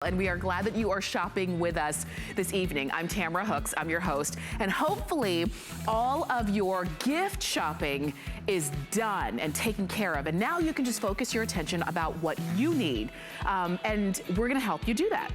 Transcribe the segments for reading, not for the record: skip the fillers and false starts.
And we are glad that you are shopping with us this evening. I'm Tamara Hooks, I'm your host, and hopefully all of your gift shopping is done and taken care of, and now you can just focus your attention about what you need, and we're gonna help you do that.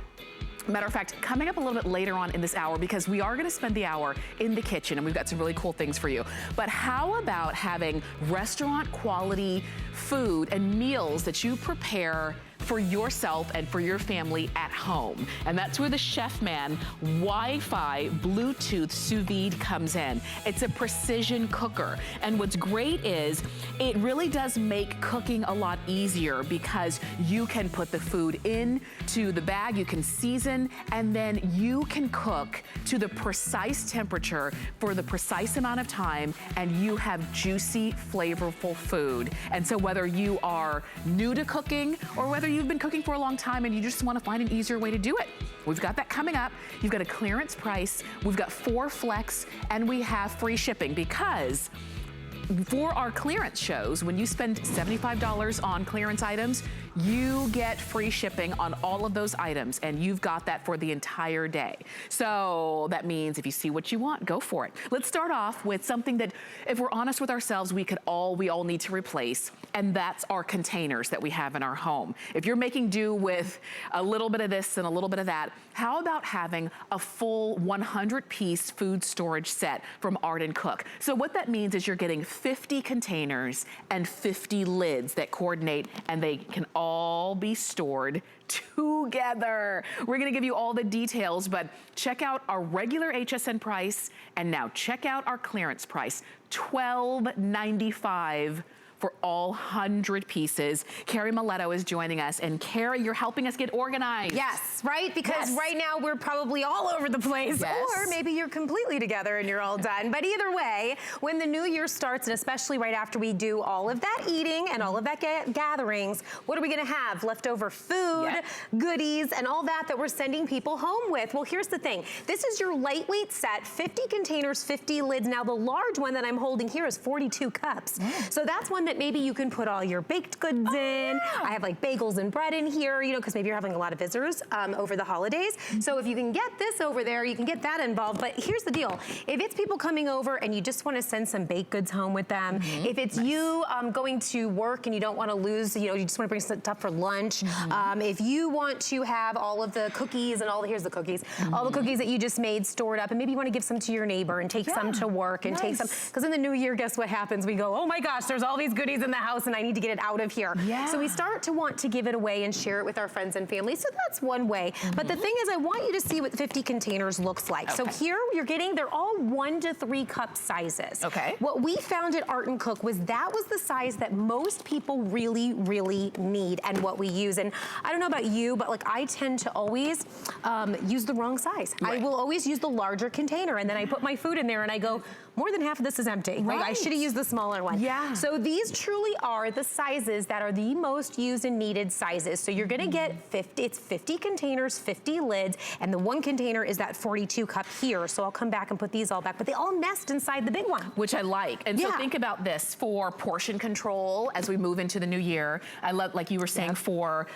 Matter of fact, coming up a little bit later on in this hour, because we are gonna spend the hour in the kitchen and we've got some really cool things for you. But how about having restaurant quality food and meals that you prepare for yourself and for your family at home? And that's where the Chef Man Wi-Fi Bluetooth sous vide comes in. It's a precision cooker. And what's great is it really does make cooking a lot easier because you can put the food into the bag, you can season, and then you can cook to the precise temperature for the precise amount of time, and you have juicy, flavorful food. And so whether you are new to cooking or whether you've been cooking for a long time and you just want to find an easier way to do it, we've got that coming up. You've got a clearance price, we've got 4 flex, and we have free shipping, because for our clearance shows, when you spend $75 on clearance items, you get free shipping on all of those items, and you've got that for the entire day. So that means if you see what you want, go for it. Let's start off with something that, if we're honest with ourselves, we all need to replace, and that's our containers that we have in our home. If you're making do with a little bit of this and a little bit of that, how about having a full 100-piece food storage set from Art & Cook? So what that means is you're getting 50 containers and 50 lids that coordinate, and they can all be stored together. We're gonna give you all the details, but check out our regular HSN price, and now check out our clearance price, $12.95 for all 100 pieces. Carrie Miletto is joining us, and Carrie, you're helping us get organized. Yes, right? Because right now we're probably all over the place, or maybe you're completely together and you're all done. But either way, when the new year starts, and especially right after we do all of that eating and all of that gatherings, what are we gonna have? Leftover food, goodies, and all that we're sending people home with. Well, here's the thing. This is your lightweight set, 50 containers, 50 lids. Now the large one that I'm holding here is 42 cups. So that's one that maybe you can put all your baked goods in. I have like bagels and bread in here, you know, because maybe you're having a lot of visitors over the holidays. So if you can get this over there, you can get that involved. But here's the deal. If it's people coming over and you just want to send some baked goods home with them, if it's you going to work and you don't want to lose, you know, you just want to bring stuff for lunch, if you want to have all of the cookies and here's the cookies, all the cookies that you just made stored up, and maybe you want to give some to your neighbor and take some to work and take some, because in the new year, guess what happens? We go, oh my gosh, there's all these goodies in the house and I need to get it out of here. So we start to want to give it away and share it with our friends and family. So that's one way. But the thing is, I want you to see what 50 containers looks like. So here you're getting, they're all 1 to 3 cup sizes. What we found at Art & Cook was that was the size that most people really, really need and what we use. And I don't know about you, but like I tend to always use the wrong size. I will always use the larger container, and then I put my food in there and I go, more than half of this is empty. Like, I should have used the smaller one. So these truly are the sizes that are the most used and needed sizes. So you're gonna get 50, it's 50 containers, 50 lids, and the one container is that 42 cup here. So I'll come back and put these all back, but they all nest inside the big one. Which I like. And so think about this for portion control as we move into the new year. I love, like you were saying, for,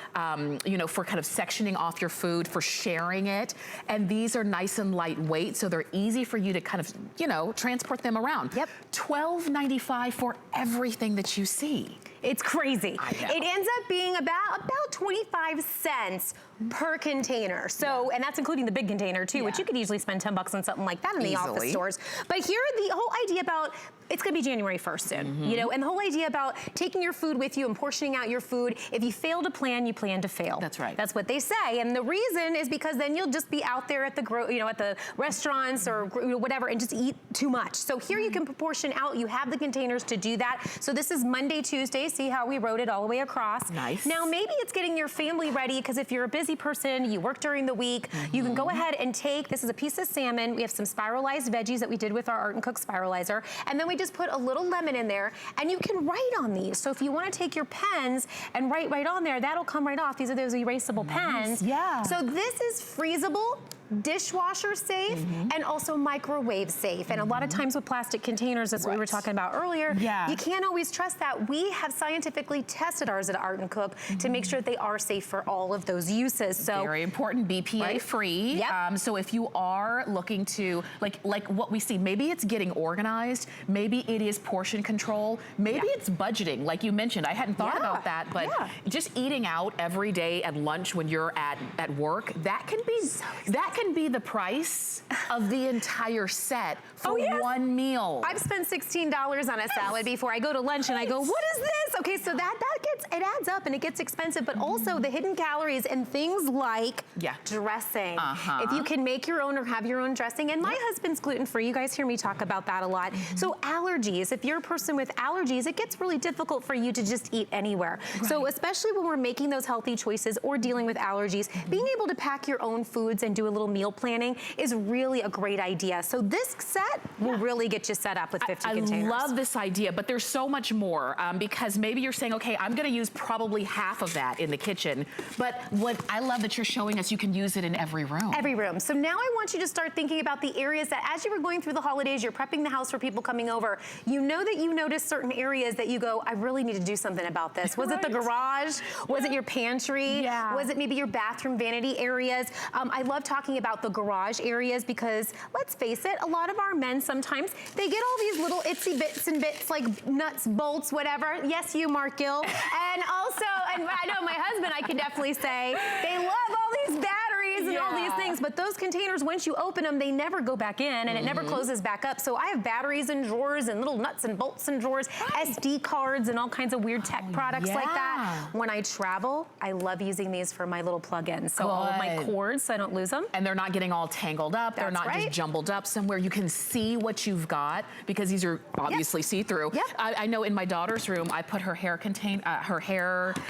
you know, for kind of sectioning off your food, for sharing it. And these are nice and lightweight, so they're easy for you to kind of, you know, transport them around. $12.95 for everything that you see. It's crazy. It ends up being about 25 cents per container. So, and that's including the big container too, which you could easily spend 10 bucks on something like that in the office stores. But here, the whole idea about, it's gonna be January 1st soon, you know, and the whole idea about taking your food with you and portioning out your food, if you fail to plan, you plan to fail. That's right. That's what they say. And the reason is because then you'll just be out there at the, you know, at the restaurants or whatever and just eat too much. So here you can proportion out, you have the containers to do that. So this is Monday, Tuesday, see how we wrote it all the way across. Now maybe it's getting your family ready, because if you're a busy person, you work during the week, you can go ahead and take, this is a piece of salmon, we have some spiralized veggies that we did with our Art & Cook spiralizer, and then we just put a little lemon in there, and you can write on these. So if you want to take your pens and write right on there, that'll come right off. These are those erasable pens. So this is freezable. dishwasher safe, and also microwave safe. And a lot of times with plastic containers, as we were talking about earlier, you can't always trust that. We have scientifically tested ours at Art and Cook to make sure that they are safe for all of those uses. So very important, BPA free. So if you are looking to, like what we see, maybe it's getting organized, maybe it is portion control, maybe it's budgeting, like you mentioned. I hadn't thought about that, but just eating out every day at lunch when you're at work, that can be the price of the entire set for one meal. I've spent $16 on a salad before. I go to lunch and I go, what is this? Okay, so it adds up and it gets expensive, but also the hidden calories and things like dressing. If you can make your own or have your own dressing, and my husband's gluten-free, you guys hear me talk about that a lot. So allergies, if you're a person with allergies, it gets really difficult for you to just eat anywhere. So especially when we're making those healthy choices or dealing with allergies, being able to pack your own foods and do a little meal planning is really a great idea. So this set will really get you set up with 50 containers. I love this idea, but there's so much more because maybe you're saying, okay, I'm gonna use probably half of that in the kitchen, but what I love that you're showing us, you can use it in every room. Every room. So now I want you to start thinking about the areas that as you were going through the holidays, you're prepping the house for people coming over, you know that you notice certain areas that you go, I really need to do something about this. Was it the garage? Was it your pantry? Was it maybe your bathroom vanity areas? I love talking about the garage areas because let's face it, a lot of our men sometimes, they get all these little itsy bits and bits like nuts, bolts, whatever. Yes, you, Mark Gill. And also, and I know my husband, I can definitely say, they love all these batteries and all these things, but those containers, once you open them, they never go back in and it never closes back up. So I have batteries in drawers and little nuts and bolts in drawers, SD cards and all kinds of weird tech products like that. When I travel, I love using these for my little plug-ins. So all of my cords, so I don't lose them. And they're not getting all tangled up. They're not just jumbled up somewhere. You can see what you've got because these are obviously see-through. I know in my daughter's room, I put her hair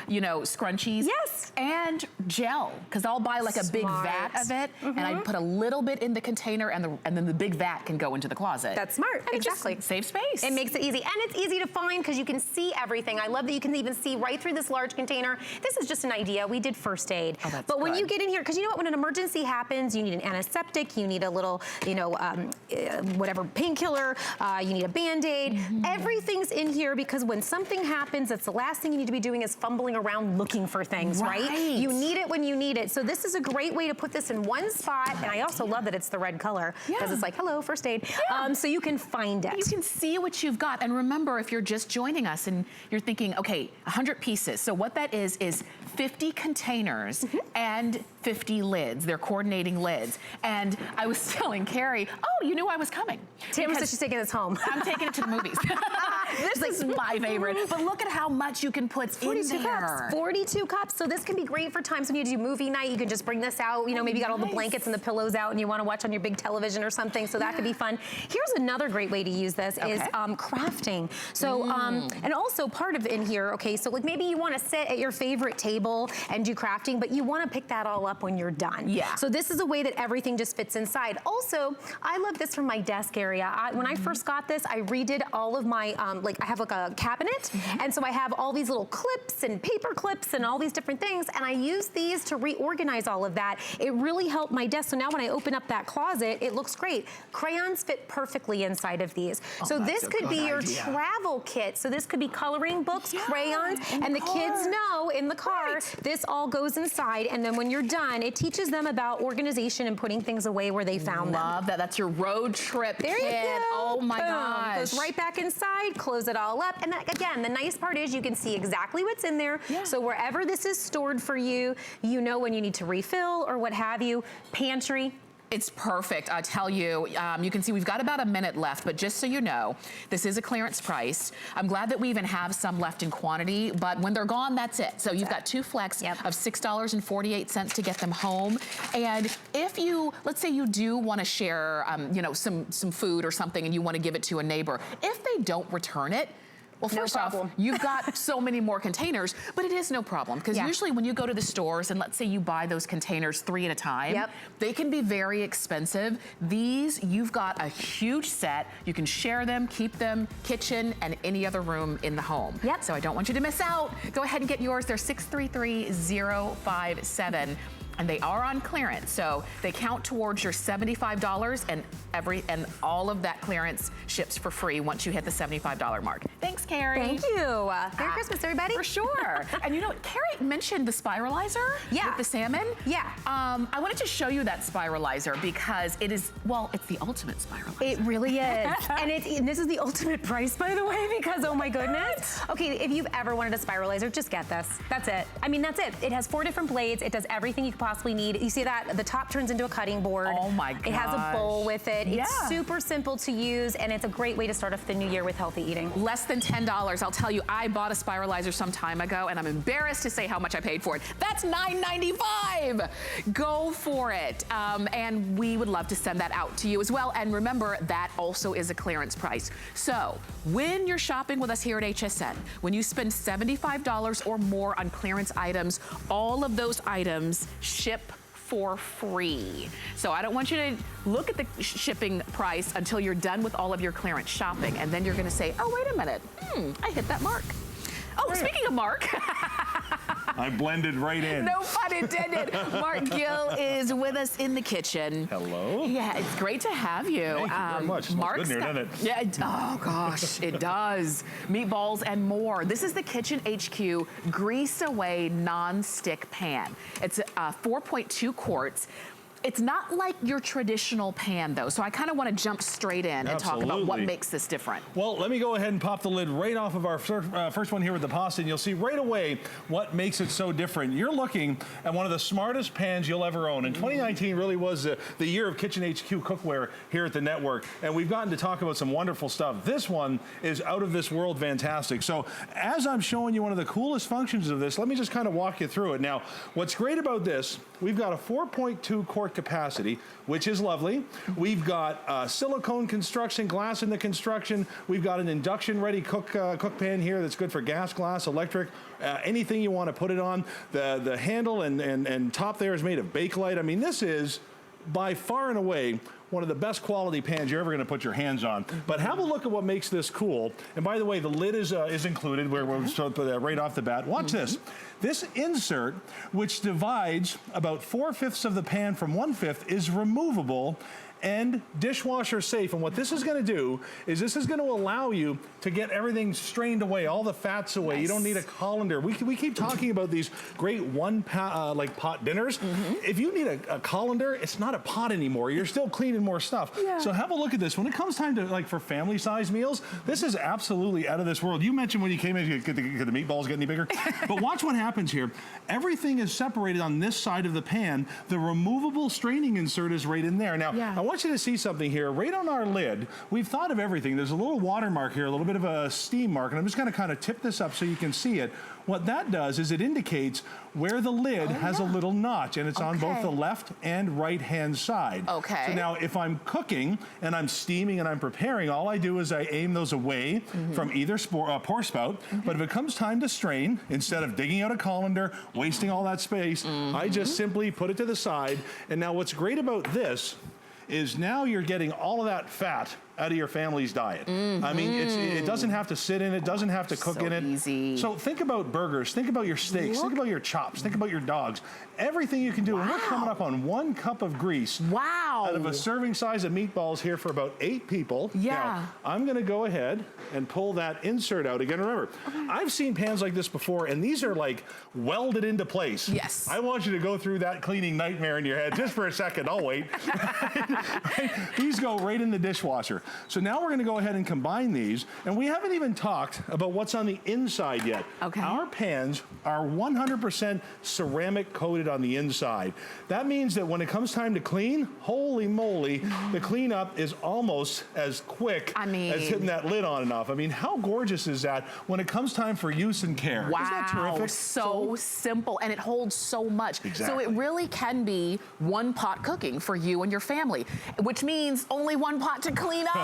scrunchies and gel because I'll buy like a big vat of it and I put a little bit in the container and then the big vat can go into the closet. That's smart. And exactly. Save space. It makes it easy. And it's easy to find because you can see everything. I love that you can even see right through this large container. This is just an idea. We did first aid. But when you get in here, because you know what, when an emergency happens, you need an antiseptic, you need a little, whatever painkiller, you need a Band-Aid. Everything's in here because when something happens, that's the last thing you need to be doing is fumbling around looking for things, right? You need it when you need it. So this is a great way to put this in one spot. And I also love that it's the red color because it's like, hello, first aid. So you can find it. You can see what you've got. And remember, if you're just joining us and you're thinking, okay, 100 pieces. So what that is 50 containers and 50 lids. They're coordinating lids. And I was telling Carrie, oh, you knew I was coming. Tamara said she's taking this home. I'm taking it to the movies. This is my favorite. But look at how much you can put in there. 42 cups. 42 cups. So this can be great for times when you do movie night. You can just bring this out. Maybe you got all the blankets and the pillows out and you want to watch on your big television or something. So that could be fun. Here's another great way to use this is crafting. So, and also part of in here, okay, so like maybe you want to sit at your favorite table and do crafting, but you want to pick that all up when you're done. So this is a way that everything just fits inside. Also, I love this from my desk area. When I first got this, I redid all of my, I have like a cabinet, and so I have all these little clips and paper clips and all these different things, and I use these to reorganize all of that. It really helped my desk, so now when I open up that closet, it looks great. Crayons fit perfectly inside of these. So this could be your travel kit. So this could be coloring books, crayons, and the kids know in the car, this all goes inside, and then when you're done, it teaches them about organization and putting things away where they found them. Love that. That's your road trip there kit. You go. Oh my gosh. Goes right back inside, close it all up. And again, the nice part is you can see exactly what's in there. So wherever this is stored for you, you know when you need to refill or what have you. Pantry. It's perfect, I tell you. You can see we've got about a minute left, but just so you know, this is a clearance price. I'm glad that we even have some left in quantity, but when they're gone, that's it. So you've got 2 flex of $6.48 to get them home. And if you, let's say you do want to share, some food or something and you want to give it to a neighbor, if they don't return it, well, first off, you've got so many more containers, but it is no problem because usually when you go to the stores and let's say you buy those containers 3 at a time, they can be very expensive. These, you've got a huge set. You can share them, keep them, kitchen, and any other room in the home. So I don't want you to miss out. Go ahead and get yours. They're 633-057. and they are on clearance, so they count towards your $75, and all of that clearance ships for free once you hit the $75 mark. Thanks, Carrie. Thank you. Merry Christmas, everybody. For sure. And you know, Carrie mentioned the spiralizer with the salmon. Yeah. I wanted to show you that spiralizer because it is, well, it's the ultimate spiralizer. It really is. and this is the ultimate price, by the way, because oh my goodness. Okay, if you've ever wanted a spiralizer, just get this. That's it. I mean, that's it. It has 4 different blades. It does everything you could possibly need. You see that? The top turns into a cutting board. Oh my gosh. It has a bowl with it. It's super simple to use, and it's a great way to start off the new year with healthy eating. Less than $10. I'll tell you, I bought a spiralizer some time ago, and I'm embarrassed to say how much I paid for it. That's $9.95. Go for it. And we would love to send that out to you as well. And remember, that also is a clearance price. So when you're shopping with us here at HSN, when you spend $75 or more on clearance items, all of those items ship for free. So I don't want you to look at the shipping price until you're done with all of your clearance shopping, and then you're gonna say, oh, wait a minute, I hit that mark. Oh, speaking of Mark. I blended right in. No pun intended. Mark Gill is with us in the kitchen. Hello. Yeah, it's great to have you. Thank you very much. Smells good in here, doesn't it? Yeah, oh gosh, it does. Meatballs and more. This is the Kitchen HQ Grease Away Non-Stick Pan. It's 4.2 quarts. It's not like your traditional pan though, so I kind of want to jump straight in and talk about what makes this different. Well, let me go ahead and pop the lid right off of our first one here with the pasta, and you'll see right away what makes it so different. You're looking at one of the smartest pans you'll ever own, and 2019 really was the year of Kitchen HQ cookware here at the network, and we've gotten to talk about some wonderful stuff. This one is out of this world fantastic. So as I'm showing you one of the coolest functions of this, let me just kind of walk you through it. Now, what's great about this, we've got a 4.2 quart capacity, which is lovely. We've got silicone construction, glass in the construction. We've got an induction ready cook pan here that's good for gas, glass, electric, anything you want to put it on. The handle and top there is made of Bakelite. I mean, this is by far and away one of the best quality pans you're ever going to put your hands on. But have a look at what makes this cool. And by the way, the lid is included. We're right off the bat. Watch this. This insert, which divides about 4/5 of the pan from 1/5, is removable and dishwasher safe. And what this is going to do is this is going to allow you to get everything strained away, all the fats away. Nice. You don't need a colander. We keep talking about these great like pot dinners. If you need a colander, it's not a pot anymore. You're still cleaning more stuff. Yeah. So have a look at this. When it comes time to like for family size meals, this is absolutely out of this world. You mentioned when you came in, could the meatballs get any bigger? But watch what happens here. Everything is separated on this side of the pan. The removable straining insert is right in there. Now, I want you to see something here. Right on our lid, we've thought of everything. There's a little watermark here, a little bit of a steam mark, and I'm just going to kind of tip this up so you can see it. What that does is it indicates where the lid has a little notch, and it's on both the left and right hand side. So now if I'm cooking and I'm steaming and I'm preparing, all I do is I aim those away from either pour spout. But if it comes time to strain, instead of digging out a colander, wasting all that space, I just simply put it to the side. And now what's great about this is now you're getting all of that fat out of your family's diet. I mean, it doesn't have to sit in it, doesn't have to cook in it. Easy. So think about burgers, think about your steaks, think about your chops, think about your dogs. Everything you can do. And we're coming up on 1 cup of grease. Out of a serving size of meatballs here for about 8 people. Now, I'm gonna go ahead and pull that insert out again. Remember, I've seen pans like this before, and these are like welded into place. Yes. I want you to go through that cleaning nightmare in your head just for a second. I'll wait. These go right in the dishwasher. So now we're going to go ahead and combine these, and we haven't even talked about what's on the inside yet. Our pans are 100% ceramic coated on the inside. That means that when it comes time to clean, holy moly, the cleanup is almost as quick as hitting that lid on and off. I mean, how gorgeous is that when it comes time for use and care? Wow, isn't that terrific? So simple, and it holds so much. So it really can be one pot cooking for you and your family, which means only one pot to clean up.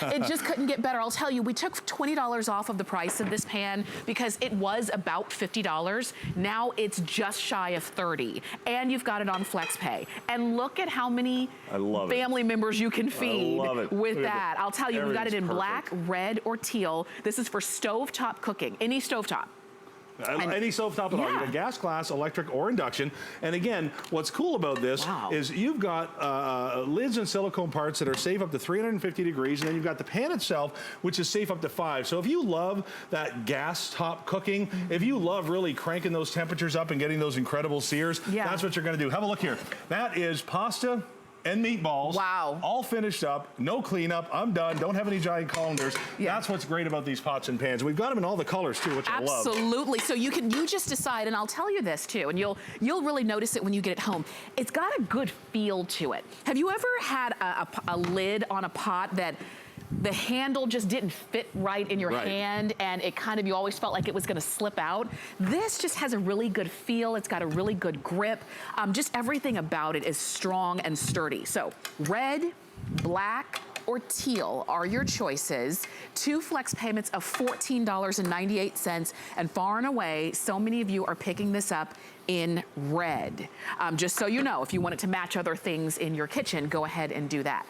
It just couldn't get better. I'll tell you, we took $20 off of the price of this pan because it was about $50. Now it's just shy of $30, and you've got it on FlexPay. And look at how many family members you can feed with that. I'll tell you, we got it in black, red, or teal. This is for stovetop cooking, any stovetop. Any stovetop at all. You got gas, glass, electric, or induction. And again, what's cool about this is you've got lids and silicone parts that are safe up to 350 degrees, and then you've got the pan itself, which is safe up to 5. So if you love that gas top cooking, if you love really cranking those temperatures up and getting those incredible sears, that's what you're gonna do. Have a look here. That is pasta and meatballs, all finished up, no cleanup, I'm done, don't have any giant colanders. That's what's great about these pots and pans. We've got them in all the colors too, which I love. Absolutely, so you just decide, and I'll tell you this too, and you'll really notice it when you get it home. It's got a good feel to it. Have you ever had a lid on a pot that the handle just didn't fit right in your hand, and it kind of, you always felt like it was gonna slip out? This just has a really good feel. It's got a really good grip. Just everything about it is strong and sturdy. So red, black, or teal are your choices. 2 flex payments of $14.98, and far and away, so many of you are picking this up in red. Just so you know, if you want it to match other things in your kitchen, go ahead and do that.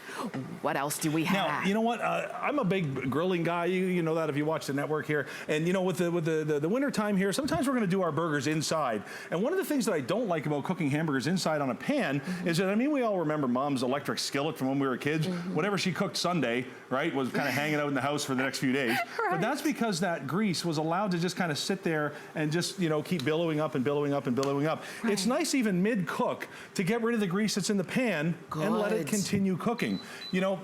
What else do we have? Now, you know what? I'm a big grilling guy. You know that if you watch the network here. And you know, with the winter time here, sometimes we're gonna do our burgers inside. And one of the things that I don't like about cooking hamburgers inside on a pan is that, I mean, we all remember Mom's electric skillet from when we were kids. Whatever she cooked Sunday, right, was kind of hanging out in the house for the next few days. But that's because that grease was allowed to just kind of sit there and just, you know, keep billowing up and billowing up and billowing up. It's nice even mid-cook to get rid of the grease that's in the pan and let it continue cooking. You know,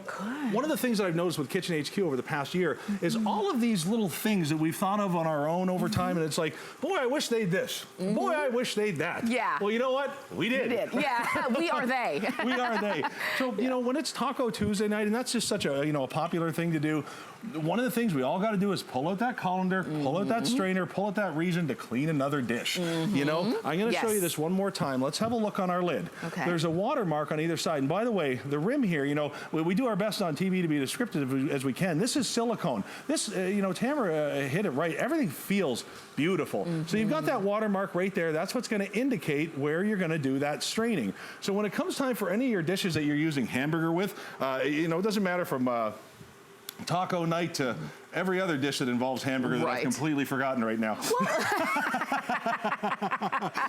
one of the things that I've noticed with Kitchen HQ over the past year is all of these little things that we've thought of on our own over time, and it's like, boy, I wish they'd this. Boy, I wish they'd that. Yeah. Well, you know what? We did. Yeah, we are they. We are they. So, you know, when it's Taco Tuesday night, and that's just such a, you know, a popular thing to do, one of the things we all got to do is pull out that colander, pull out that strainer, pull out that reason to clean another dish. You know, I'm going to show you this one more time. Let's have a look on our lid. There's a watermark on either side. And by the way, the rim here, you know, we do our best on TV to be descriptive as we can. This is silicone. This, you know, Tamara hit it right. Everything feels beautiful. So you've got that watermark right there. That's what's going to indicate where you're going to do that straining. So when it comes time for any of your dishes that you're using hamburger with, you know, it doesn't matter from taco night to every other dish that involves hamburger that I've completely forgotten right now.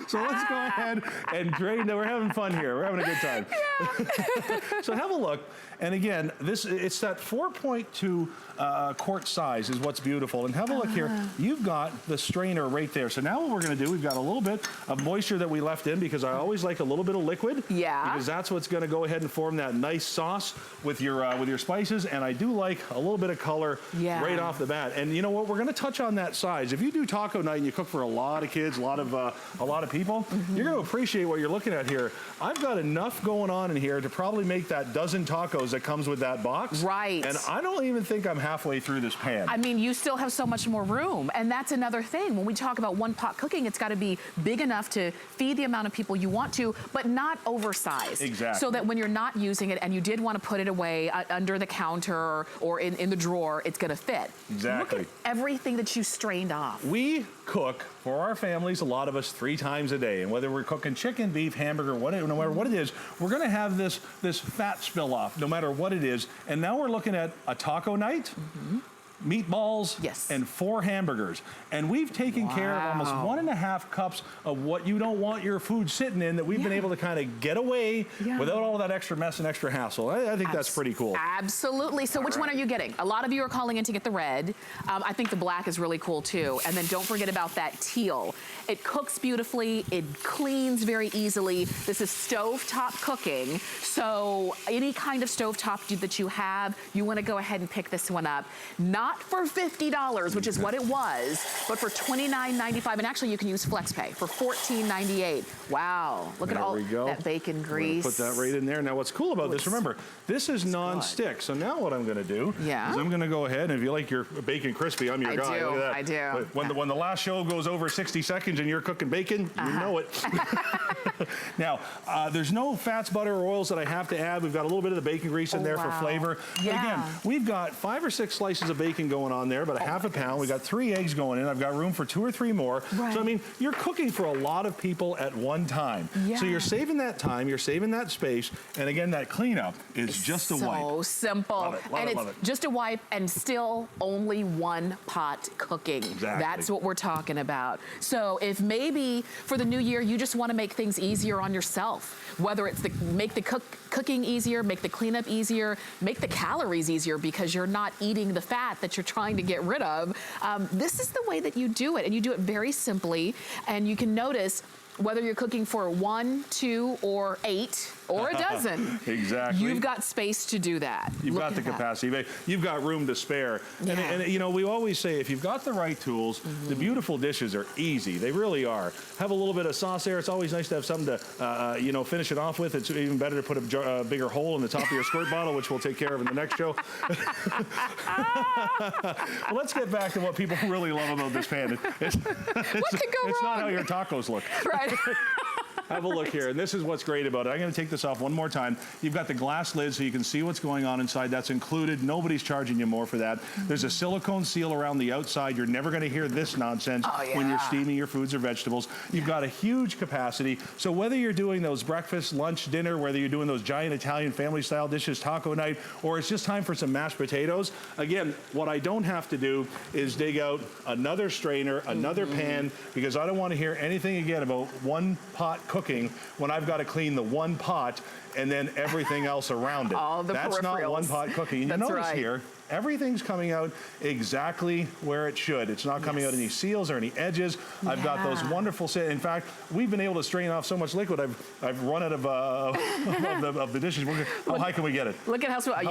So let's go ahead and drain. We're having fun here. We're having a good time. So have a look. And again, it's that 4.2 quart size is what's beautiful. And have a look here. You've got the strainer right there. So now what we're going to do, we've got a little bit of moisture that we left in, because I always like a little bit of liquid. Because that's what's going to go ahead and form that nice sauce with your spices. And I do like a little bit of color right off the bat. And you know what? We're going to touch on that size. If you do taco night and you cook for a lot of kids, a lot of people, you're going to appreciate what you're looking at here. I've got enough going on in here to probably make that dozen tacos that comes with that box. And I don't even think I'm halfway through this pan. I mean, you still have so much more room. And that's another thing. When we talk about one pot cooking, it's got to be big enough to feed the amount of people you want to, but not oversized. So that when you're not using it and you did want to put it away under the counter or in the drawer, it's going to fit. Look at everything that you strained off. We cook for our families, a lot of us, 3 times a day. And whether we're cooking chicken, beef, hamburger, whatever, no matter what it is, we're going to have this fat spill off, no matter what it is. And now we're looking at a taco night, meatballs, and 4 hamburgers. And we've taken care of almost 1.5 cups of what you don't want your food sitting in, that we've been able to kind of get away without all that extra mess and extra hassle. I think that's pretty cool. Absolutely. So which one are you getting? A lot of you are calling in to get the red. I think the black is really cool too. And then don't forget about that teal. It cooks beautifully. It cleans very easily. This is stovetop cooking. So any kind of stovetop that you have, you want to go ahead and pick this one up. Not for $50, which is what it was, but for $29.95. And actually, you can use FlexPay for $14.98. Wow. Look at all that bacon grease. Put that right in there. Now, what's cool about this, remember, this is non-stick. So now what I'm going to do is I'm going to go ahead, and if you like your bacon crispy, I'm your guy. I do. Look at that. I do. But when the last show goes over 60 seconds, chickens and you're cooking bacon, you know it. Now, there's no fats, butter, or oils that I have to add. We've got a little bit of the bacon grease in there for flavor. Yeah. But again, we've got 5 or 6 slices of bacon going on there, about a half a pound. We've got 3 eggs going in. I've got room for 2 or 3 more. Right. So, I mean, you're cooking for a lot of people at one time. Yeah. So you're saving that time, you're saving that space, and again, that cleanup is just a wipe. So simple. Love it, love and it, it's love it. just a wipe and still only 1 pot cooking. Exactly. That's what we're talking about. So if maybe for the new year, you just want to make things easier on yourself, whether it's make the cooking easier, make the cleanup easier, make the calories easier because you're not eating the fat that you're trying to get rid of, this is the way that you do it. And you do it very simply. And you can notice whether you're cooking for 1, 2, or 8, or a dozen. Exactly. You've got space to do that. You've got the capacity. You've got room to spare. Yeah. And you know, we always say if you've got the right tools, the beautiful dishes are easy. They really are. Have a little bit of sauce there. It's always nice to have something to, you know, finish it off with. It's even better to put a bigger hole in the top of your squirt bottle, which we'll take care of in the next show. Well, let's get back to what people really love about this pan. It's not how your tacos look. Right. Have a look here, and this is what's great about it. I'm going to take this off one more time. You've got the glass lid so you can see what's going on inside. That's included. Nobody's charging you more for that. There's a silicone seal around the outside. You're never going to hear this nonsense when you're steaming your foods or vegetables. You've got a huge capacity. So whether you're doing those breakfast, lunch, dinner, whether you're doing those giant Italian family-style dishes, taco night, or it's just time for some mashed potatoes, again, what I don't have to do is dig out another strainer, another pan, because I don't want to hear anything again about one pot cooking when I've got to clean the one pot and then everything else around it. All the That's not one pot cooking. And you notice here, everything's coming out exactly where it should. It's not coming out any seals or any edges. I've got those wonderful, in fact, we've been able to strain off so much liquid, I've run out of the dishes. How high can we get it? Look at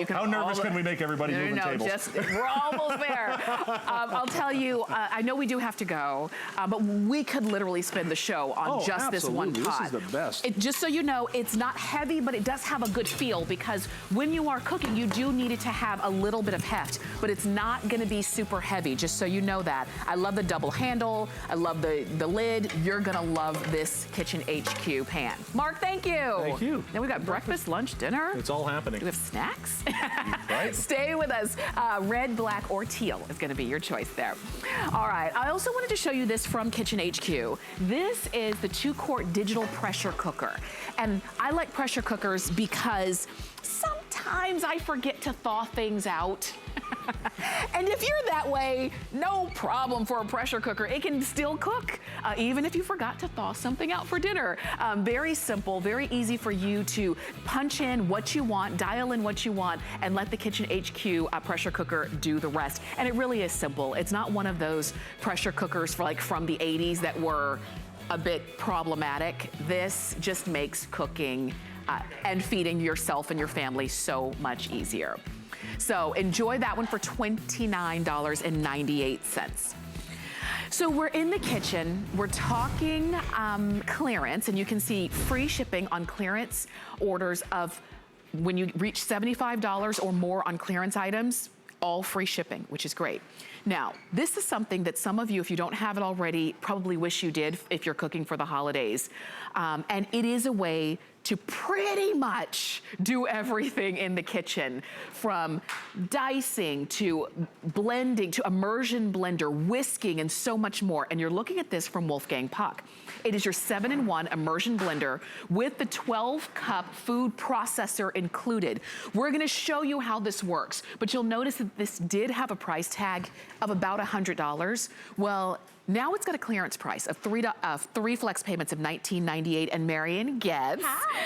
how nervous can we make everybody moving tables? We're almost there. I'll tell you, I know we do have to go, but we could literally spend the show on just this one pot. This is the best. Just so you know, it's not heavy, but it does have a good feel because when you are cooking, you do need it to have a little bit of heft, but it's not going to be super heavy, just so you know that. I love the double handle. I love the lid. You're going to love this Kitchen HQ pan. Mark, thank you. Thank you. Now we've got breakfast, lunch, dinner. It's all happening. Do we have snacks? Right. Stay with us. Red, black, or teal is going to be your choice there. All right. I also wanted to show you this from Kitchen HQ. This is the 2-quart digital pressure cooker. And I like pressure cookers because sometimes I forget to thaw things out. And if you're that way, no problem for a pressure cooker. It can still cook, even if you forgot to thaw something out for dinner. Very simple, very easy for you to punch in what you want, dial in what you want, and let the Kitchen HQ pressure cooker do the rest. And it really is simple. It's not one of those pressure cookers from the 80s that were a bit problematic. This just makes cooking and feeding yourself and your family so much easier. So enjoy that one for $29.98. So we're in the kitchen, we're talking clearance, and you can see free shipping on clearance orders of when you reach $75 or more on clearance items, all free shipping, which is great. Now, this is something that some of you, if you don't have it already, probably wish you did if you're cooking for the holidays. And it is a way to pretty much do everything in the kitchen, from dicing to blending to immersion blender, whisking, and so much more. And you're looking at this from Wolfgang Puck. It is your 7-in-1 immersion blender with the 12-cup food processor included. We're gonna show you how this works, but you'll notice that this did have a price tag of about $100. Well, now it's got a clearance price of three flex payments of $19.98, and Marian Getz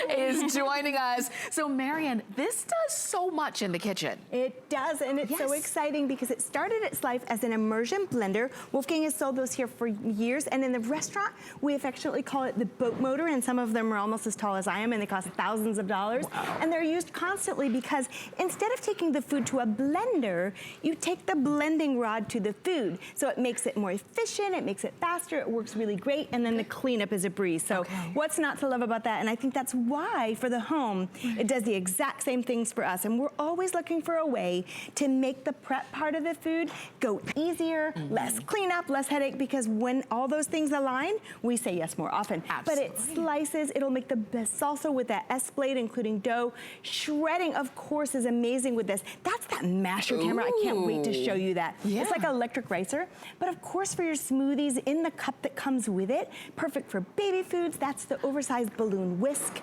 is joining us. So Marian, this does so much in the kitchen. It does, and it's so exciting because it started its life as an immersion blender. Wolfgang has sold those here for years, and in the restaurant, we affectionately call it the boat motor, and some of them are almost as tall as I am, and they cost thousands of dollars. Wow. And they're used constantly because instead of taking the food to a blender, you take the blending rod to the food. So it makes it more efficient, oven, it makes it faster, it works really great, and then the cleanup is a breeze. So what's not to love about that? And I think that's why for the home, it does the exact same things for us. And we're always looking for a way to make the prep part of the food go easier, less cleanup, less headache, because when all those things align, we say yes more often. Absolutely. But it slices, it'll make the best salsa with that S-blade, including dough. Shredding, of course, is amazing with this. That's that masher, Tamara. I can't wait to show you that. It's like an electric ricer, but of course for your smoothies in the cup that comes with it, perfect for baby foods. That's the oversized balloon whisk.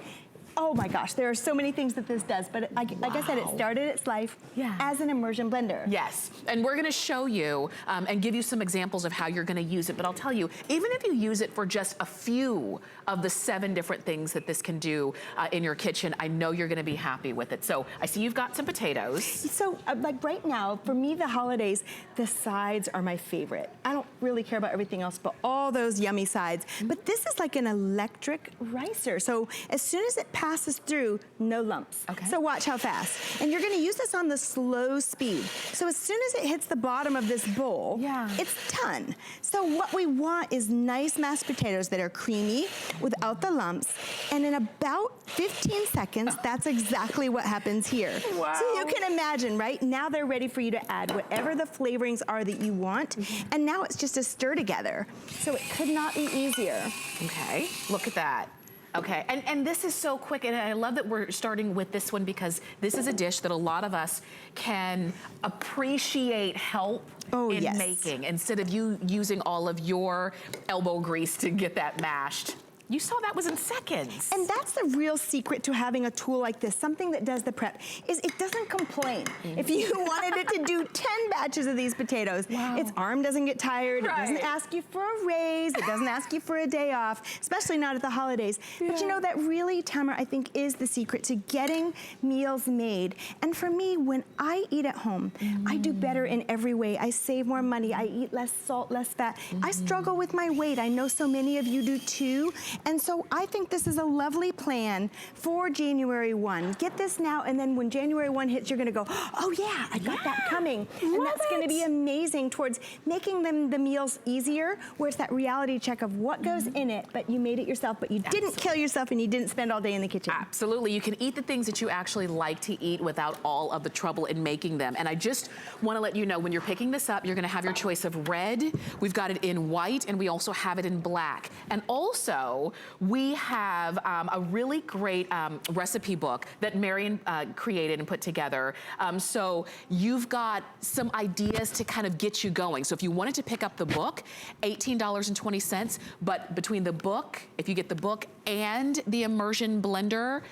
Oh my gosh, there are so many things that this does, but like I said, it started its life as an immersion blender. Yes, and we're gonna show you and give you some examples of how you're gonna use it, but I'll tell you, even if you use it for just a few of the 7 different things that this can do in your kitchen, I know you're gonna be happy with it. So I see you've got some potatoes. So like right now, for me, the holidays, the sides are my favorite. I don't really care about everything else, but all those yummy sides. But this is like an electric ricer. So as soon as it passes through, no lumps. So watch how fast. And you're gonna use this on the slow speed. So as soon as it hits the bottom of this bowl, it's done. So what we want is nice mashed potatoes that are creamy without the lumps. And in about 15 seconds, that's exactly what happens here. So you can imagine, right? Now they're ready for you to add whatever the flavorings are that you want. And now it's just a stir together. So it could not be easier. Okay, look at that. Okay, and this is so quick, and I love that we're starting with this one because this is a dish that a lot of us can appreciate help in making instead of you using all of your elbow grease to get that mashed. You saw that was in seconds. And that's the real secret to having a tool like this, something that does the prep, is it doesn't complain. If you wanted it to do 10 batches of these potatoes, its arm doesn't get tired, it doesn't ask you for a raise, it doesn't ask you for a day off, especially not at the holidays. But you know, that really, Tamara, I think is the secret to getting meals made. And for me, when I eat at home, I do better in every way. I save more money, I eat less salt, less fat. I struggle with my weight. I know so many of you do too. And so I think this is a lovely plan for January 1. Get this now, and then when January 1 hits, you're gonna go, oh yeah, I got that coming. And that's gonna be amazing towards making them the meals easier, where it's that reality check of what goes in it, but you made it yourself, but you didn't kill yourself and you didn't spend all day in the kitchen. Absolutely, you can eat the things that you actually like to eat without all of the trouble in making them. And I just wanna let you know, when you're picking this up, you're gonna have your choice of red, we've got it in white, and we also have it in black. And also, we have a really great recipe book that Marion created and put together. So you've got some ideas to kind of get you going. So if you wanted to pick up the book, $18.20, but between the book, if you get the book and the immersion blender,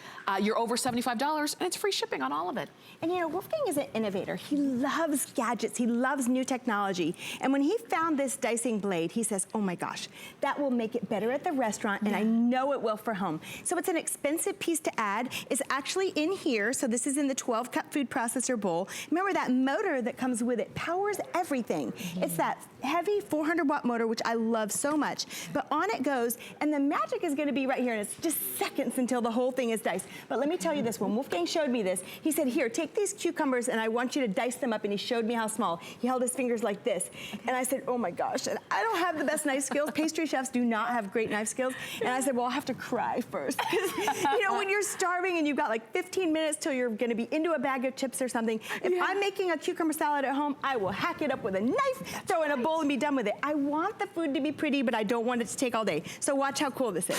you're over $75, and it's free shipping on all of it. And you know, Wolfgang is an innovator. He loves gadgets, he loves new technology. And when he found this dicing blade, he says, oh my gosh, that will make it better at the restaurant, and I know it will for home. So it's an expensive piece to add. It's actually in here, so this is in the 12-cup food processor bowl. Remember, that motor that comes with it powers everything. It's that heavy 400-watt motor, which I love so much. But on it goes, and the magic is gonna be right here, and it's just seconds until the whole thing is diced. But let me tell you this, when Wolfgang showed me this, he said, here, take these cucumbers and I want you to dice them up, and he showed me how small. He held his fingers like this. And I said, oh my gosh, and I don't have the best knife skills. Pastry chefs do not have great knife skills. And I said, well, I'll have to cry first. Because, you know, when you're starving and you've got like 15 minutes till you're gonna be into a bag of chips or something, if I'm making a cucumber salad at home, I will hack it up with a knife, throw it in a bowl and be done with it. I want the food to be pretty, but I don't want it to take all day. So watch how cool this is.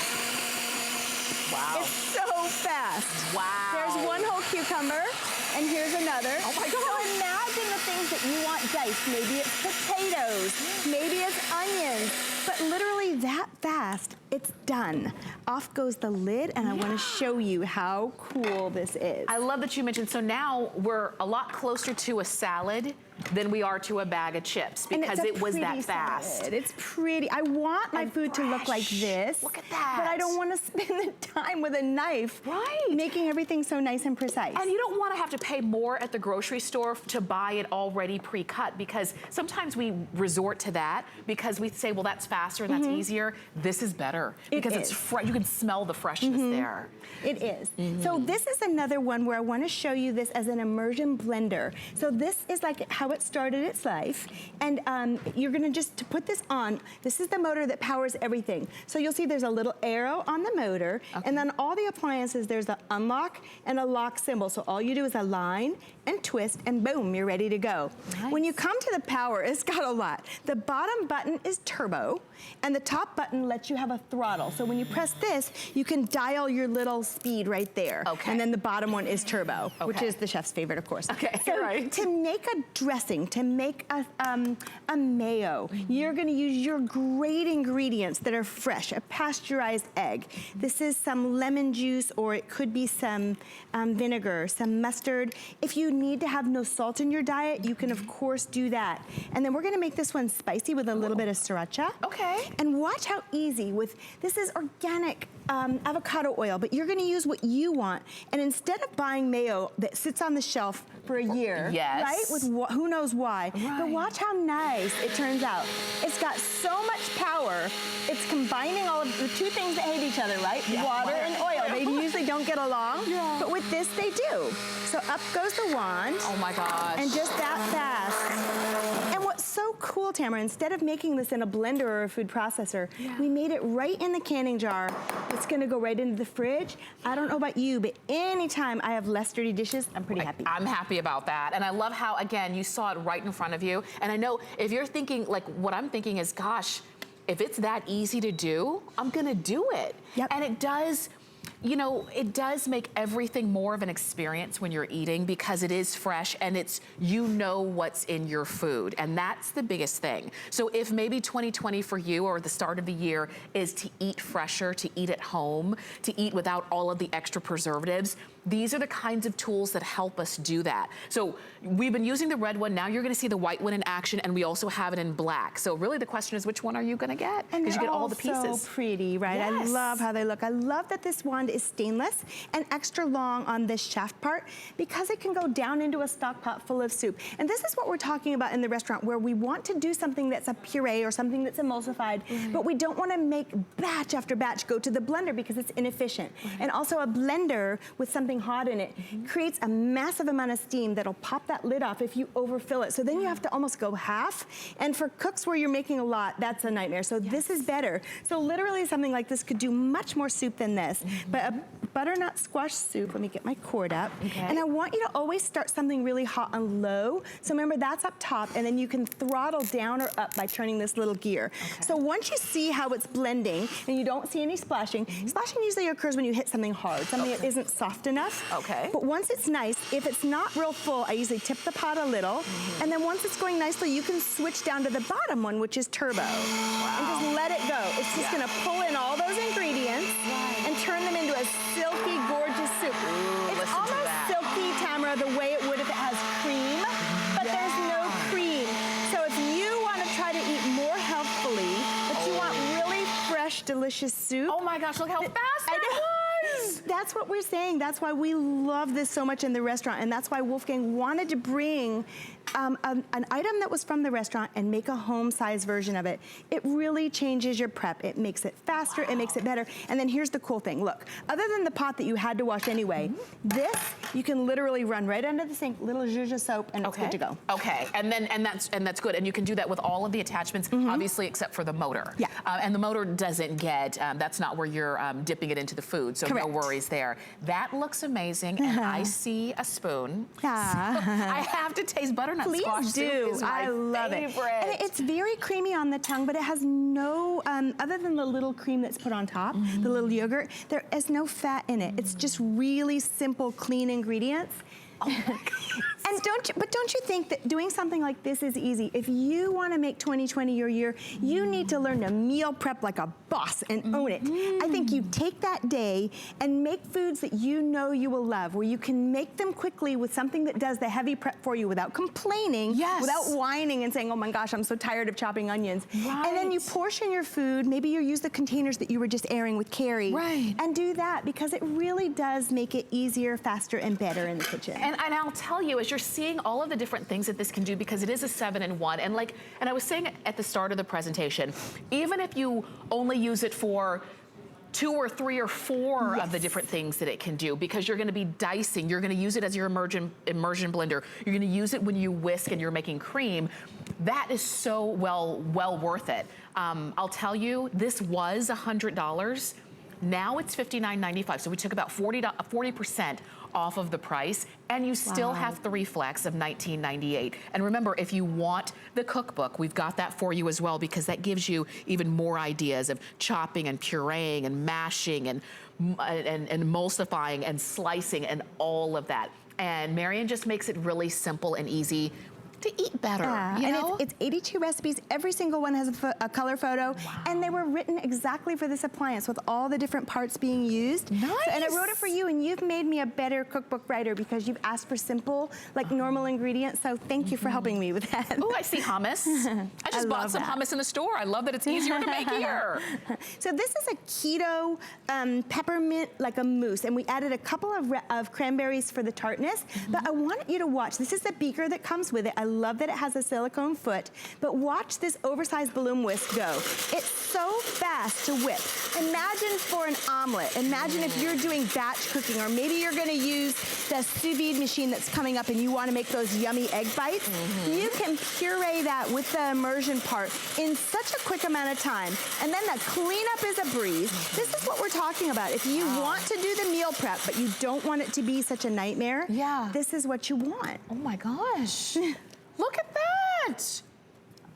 Wow. It's so fast. Wow. There's one whole cucumber, and here's another. Oh my God. So imagine the things that you want diced. Maybe it's potatoes, maybe it's onions, but literally that fast, it's done. Off goes the lid, and I want to show you how cool this is. I love that you mentioned, so now we're a lot closer to a salad than we are to a bag of chips because it was that fast. Salad. It's pretty. I want my food to look like this. Look at that. But I don't want to spend the time with a knife making everything so so nice and precise. And you don't want to have to pay more at the grocery store to buy it already pre-cut, because sometimes we resort to that because we say, well, that's faster and that's easier. This is better because it's fresh. You can smell the freshness there. It is. So this is another one where I want to show you this as an immersion blender. So this is like how it started its life. And you're going to just put this on. This is the motor that powers everything. So you'll see there's a little arrow on the motor. And then all the appliances, there's an unlock and a lock symbol. So all you do is align and twist and boom, you're ready to go. Nice. When you come to the power, it's got a lot. The bottom button is turbo and the top button lets you have a throttle. So when you press this, you can dial your little speed right there. Okay. And then the bottom one is turbo, which is the chef's favorite, of course. Okay, so right. to make a dressing, to make a mayo, you're gonna use your great ingredients that are fresh, a pasteurized egg. This is some lemon juice, or it could be some vinegar, some mustard. If you need to have no salt in your diet, you can of course do that. And then we're gonna make this one spicy with a little bit of sriracha. Okay. And watch how easy this is organic avocado oil, but you're gonna use what you want. And instead of buying mayo that sits on the shelf for a year, right? With who knows why. But watch how nice it turns out. It's got so much power. It's combining all of the two things that hate each other, right? Water and oil. They usually don't get along, but with this they do. So up goes the wand. Oh my gosh. And just that fast. And what's so cool, Tamara, instead of making this in a blender or a food processor, we made it right in the canning jar. It's gonna go right into the fridge. I don't know about you, but anytime I have less dirty dishes, I'm pretty happy. I'm happy about that. And I love how, again, you saw it right in front of you. And I know if you're thinking, like what I'm thinking is, gosh, if it's that easy to do, I'm gonna do it. And it does, you know, it does make everything more of an experience when you're eating, because it is fresh and it's, you know what's in your food. And that's the biggest thing. So if maybe 2020 for you, or the start of the year, is to eat fresher, to eat at home, to eat without all of the extra preservatives, these are the kinds of tools that help us do that. So we've been using the red one. Now you're gonna see the white one in action, and we also have it in black. So really the question is, which one are you gonna get? Because you get all the pieces. So pretty, right? I love how they look. I love that this wand is stainless and extra long on this shaft part, because it can go down into a stock pot full of soup. And this is what we're talking about in the restaurant, where we want to do something that's a puree or something that's emulsified, but we don't want to make batch after batch go to the blender because it's inefficient. And also a blender with something hot in it creates a massive amount of steam that'll pop that lid off if you overfill it. So then you have to almost go half. And for cooks where you're making a lot, that's a nightmare. So this is better. So literally something like this could do much more soup than this. But a butternut squash soup, let me get my cord up. And I want you to always start something really hot and low. So remember, that's up top, and then you can throttle down or up by turning this little gear. So once you see how it's blending and you don't see any splashing, splashing usually occurs when you hit something hard, something that isn't soft enough. But once it's nice, if it's not real full, I usually tip the pot a little. And then once it's going nicely, you can switch down to the bottom one, which is turbo. And just let it go. It's just gonna pull in all those ingredients and turn them into a silky, gorgeous soup. It's almost silky, Tamara, the way it would if it has cream, but there's no cream. So if you wanna try to eat more healthfully, but you want really fresh, delicious soup. Oh my gosh, look how fast that was! That's what we're saying. That's why we love this so much in the restaurant, and that's why Wolfgang wanted to bring an item that was from the restaurant and make a home-sized version of it. It really changes your prep. It makes it faster, it makes it better. And then here's the cool thing. Look, other than the pot that you had to wash anyway, this you can literally run right under the sink, little zhuzh soap, and it's good to go. And that's good. And you can do that with all of the attachments, obviously, except for the motor. And the motor doesn't get, that's not where you're dipping it into the food, so no worries there. That looks amazing, and I see a spoon. So I have to taste butternut squash soup. Is my I love it. And it's very creamy on the tongue, but it has no, other than the little cream that's put on top, the little yogurt, there is no fat in it. It's just really simple, clean ingredients. Oh my God. And don't you think that doing something like this is easy? If you want to make 2020 your year, you need to learn to meal prep like a boss and own it. I think you take that day and make foods that you know you will love, where you can make them quickly with something that does the heavy prep for you without complaining, without whining and saying, oh my gosh, I'm so tired of chopping onions. And then you portion your food. Maybe you use the containers that you were just airing with Carrie. And do that, because it really does make it easier, faster, and better in the kitchen. And I'll tell you, as you're seeing all of the different things that this can do, because it is a 7-in-1, and I was saying at the start of the presentation, even if you only use it for 2 or 3 or 4 of the different things that it can do, because you're gonna be dicing, you're gonna use it as your immersion blender, you're gonna use it when you whisk and you're making cream, that is so well worth it. I'll tell you, this was $100. Now it's $59.95, so we took about 40% off of the price, and you still have 3 flex of $19.98. And remember, if you want the cookbook, we've got that for you as well, because that gives you even more ideas of chopping and pureeing and mashing and emulsifying and slicing and all of that. And Marian just makes it really simple and easy to eat better, you know? And it's 82 recipes. Every single one has a color photo. And they were written exactly for this appliance with all the different parts being used. Nice. So, and I wrote it for you, and you've made me a better cookbook writer because you've asked for simple, like normal ingredients. So thank you for helping me with that. Oh, I see hummus. I just bought some hummus in the store. I love that it's easier to make here. So this is a keto peppermint, like a mousse. And we added a couple of cranberries for the tartness. But I want you to watch. This is the beaker that comes with it. I love that it has a silicone foot, but watch this oversized balloon whisk go. It's so fast to whip. Imagine for an omelet. Imagine if you're doing batch cooking, or maybe you're gonna use the sous vide machine that's coming up and you wanna make those yummy egg bites. You can puree that with the immersion part in such a quick amount of time. And then the cleanup is a breeze. This is what we're talking about. If you want to do the meal prep, but you don't want it to be such a nightmare, this is what you want. Oh my gosh. Look at that.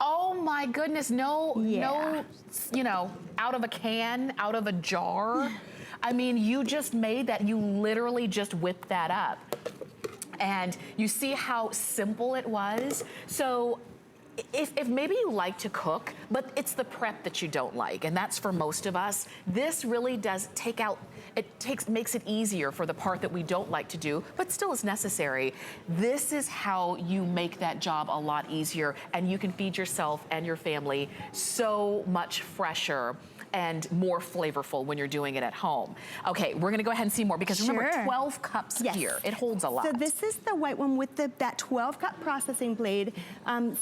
Oh my goodness, no, you know, out of a can, out of a jar. I mean, you just made that, you literally just whipped that up. And you see how simple it was? So if maybe you like to cook, but it's the prep that you don't like, and that's for most of us, this really does take out, makes it easier for the part that we don't like to do, but still is necessary. This is how you make that job a lot easier, and you can feed yourself and your family so much fresher and more flavorful when you're doing it at home. Okay, we're gonna go ahead and see more, because remember, 12 cups here. It holds a lot. So this is the white one with that 12-cup processing blade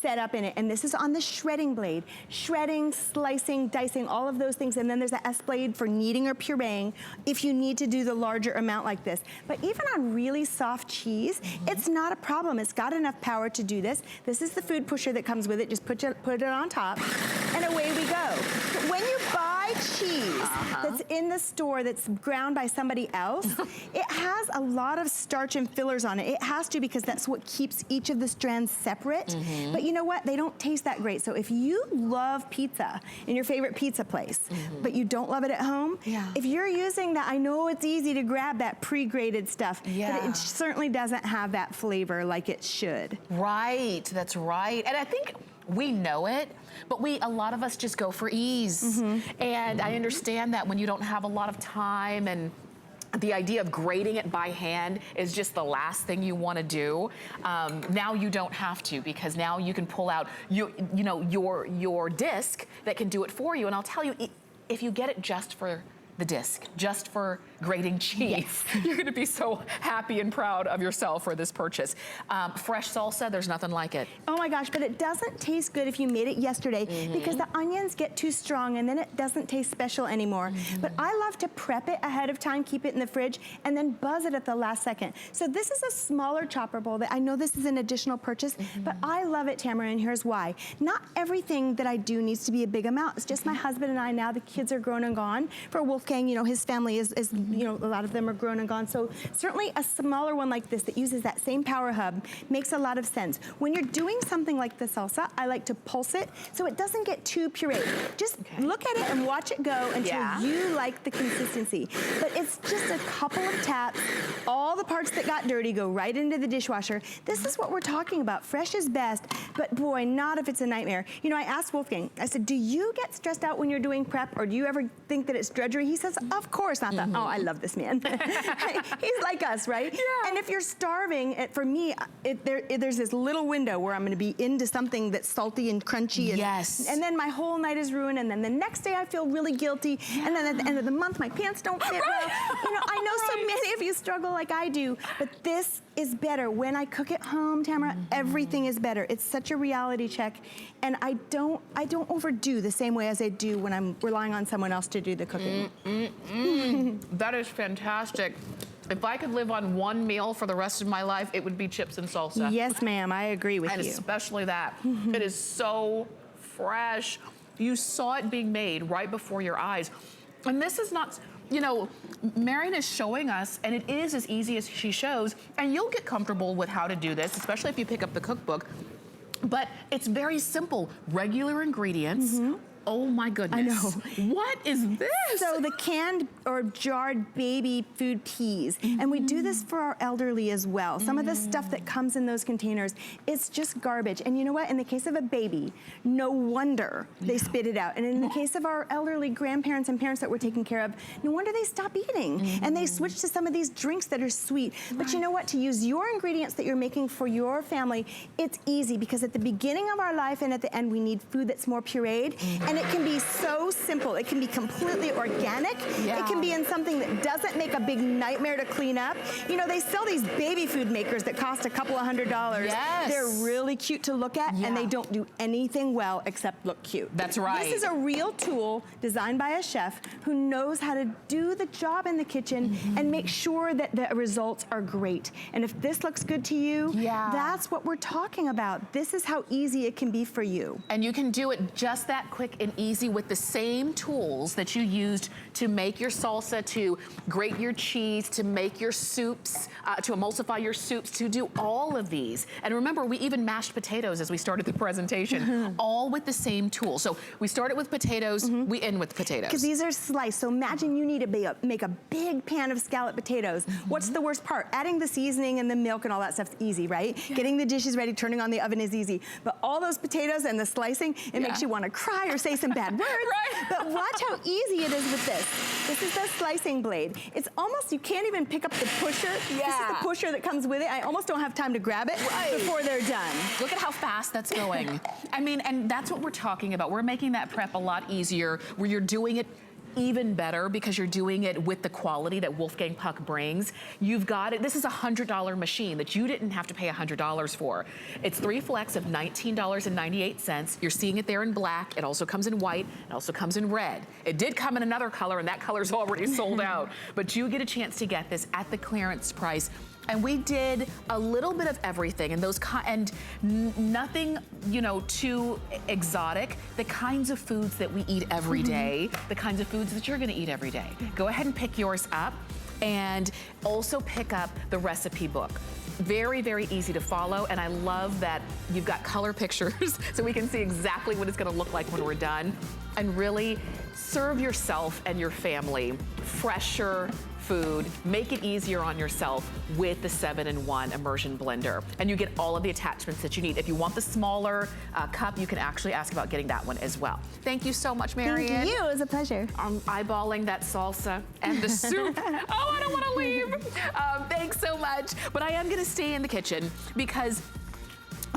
set up in it, and this is on the shredding blade. Shredding, slicing, dicing, all of those things, and then there's the S blade for kneading or pureeing if you need to do the larger amount like this. But even on really soft cheese, it's not a problem. It's got enough power to do this. This is the food pusher that comes with it. Just put it on top, and away we go. But when you buy cheese that's in the store that's ground by somebody else, it has a lot of starch and fillers on it. It has to, because that's what keeps each of the strands separate. But you know what? They don't taste that great. So if you love pizza in your favorite pizza place, but you don't love it at home, if you're using that, I know it's easy to grab that pre-grated stuff, but it certainly doesn't have that flavor like it should. Right, that's right. And I think we know it, but a lot of us just go for ease. And I understand that when you don't have a lot of time, and the idea of grating it by hand is just the last thing you want to do. Now you don't have to, because now you can pull out your disc that can do it for you. And I'll tell you, if you get it just for the disc, just for grating cheese, you're gonna be so happy and proud of yourself for this purchase. Fresh salsa, there's nothing like it. Oh my gosh, but it doesn't taste good if you made it yesterday, because the onions get too strong and then it doesn't taste special anymore. But I love to prep it ahead of time, keep it in the fridge, and then buzz it at the last second. So this is a smaller chopper bowl that I know this is an additional purchase, but I love it, Tamara, and here's why. Not everything that I do needs to be a big amount. It's just my husband and I now. The kids are grown and gone. For Wolfgang, you know, his family is you know, a lot of them are grown and gone. So certainly a smaller one like this that uses that same power hub makes a lot of sense. When you're doing something like the salsa, I like to pulse it so it doesn't get too pureed. Just look at it and watch it go until you like the consistency. But it's just a couple of taps. All the parts that got dirty go right into the dishwasher. This is what we're talking about. Fresh is best, but boy, not if it's a nightmare. You know, I asked Wolfgang, I said, do you get stressed out when you're doing prep, or do you ever think that it's drudgery? He says, of course. And I thought, oh, I love this man. He's like us, right? Yeah. And if you're starving, for me, there's this little window where I'm gonna be into something that's salty and crunchy. And then my whole night is ruined, and then the next day I feel really guilty, and then at the end of the month, my pants don't fit well. You know, I know so many of you struggle like I do, but this is better. When I cook at home, Tamara, everything is better. It's such a reality check, and I don't overdo the same way as I do when I'm relying on someone else to do the cooking. That is fantastic. If I could live on one meal for the rest of my life, it would be chips and salsa. Yes, ma'am, I agree with you. And especially that. It is so fresh. You saw it being made right before your eyes. And this is not, you know, Marion is showing us, and it is as easy as she shows, and you'll get comfortable with how to do this, especially if you pick up the cookbook. But it's very simple, regular ingredients. Oh my goodness. I know. What is this? So the canned or jarred baby food peas. And we do this for our elderly as well. Some of the stuff that comes in those containers, it's just garbage. And you know what? In the case of a baby, no wonder they spit it out. And in the case of our elderly grandparents and parents that we're taking care of, no wonder they stop eating. And they switch to some of these drinks that are sweet. But you know what? To use your ingredients that you're making for your family, it's easy, because at the beginning of our life and at the end, we need food that's more pureed. And it can be so simple. It can be completely organic. It can be in something that doesn't make a big nightmare to clean up. You know, they sell these baby food makers that cost a couple of $100s. They're really cute to look at, and they don't do anything well except look cute. That's right. This is a real tool designed by a chef who knows how to do the job in the kitchen and make sure that the results are great. And if this looks good to you, that's what we're talking about. This is how easy it can be for you. And you can do it just that quick and easy with the same tools that you used to make your salsa, to grate your cheese, to make your soups, to emulsify your soups, to do all of these. And remember, we even mashed potatoes as we started the presentation, all with the same tool. So we started with potatoes, we end with potatoes. Because these are sliced, so imagine you need to make a big pan of scalloped potatoes. What's the worst part? Adding the seasoning and the milk and all that stuff's easy, right? Getting the dishes ready, turning on the oven is easy. But all those potatoes and the slicing, it makes you want to cry or say some bad words. But watch how easy it is with this. This is the slicing blade. It's almost, you can't even pick up the pusher. This is the pusher that comes with it. I almost don't have time to grab it before they're done. Look at how fast that's going. I mean, and that's what we're talking about. We're making that prep a lot easier, where you're doing it even better because you're doing it with the quality that Wolfgang Puck brings. You've got it. This is a $100 machine that you didn't have to pay $100 for. It's 3 flex of $19.98. You're seeing it there in black. It also comes in white. It also comes in red. It did come in another color, and that color's already sold out. But you get a chance to get this at the clearance price. And we did a little bit of everything, and nothing, you know, too exotic. The kinds of foods that we eat every day, the kinds of foods that you're gonna eat every day. Go ahead and pick yours up, and also pick up the recipe book. Very, very easy to follow, and I love that you've got color pictures so we can see exactly what it's gonna look like when we're done. And really serve yourself and your family fresher food. Make it easier on yourself with the 7-in-1 immersion blender. And you get all of the attachments that you need. If you want the smaller cup, you can actually ask about getting that one as well. Thank you so much, Marion. Thank you, it was a pleasure. I'm eyeballing that salsa and the soup. Oh, I don't want to leave. Thanks so much. But I am gonna stay in the kitchen because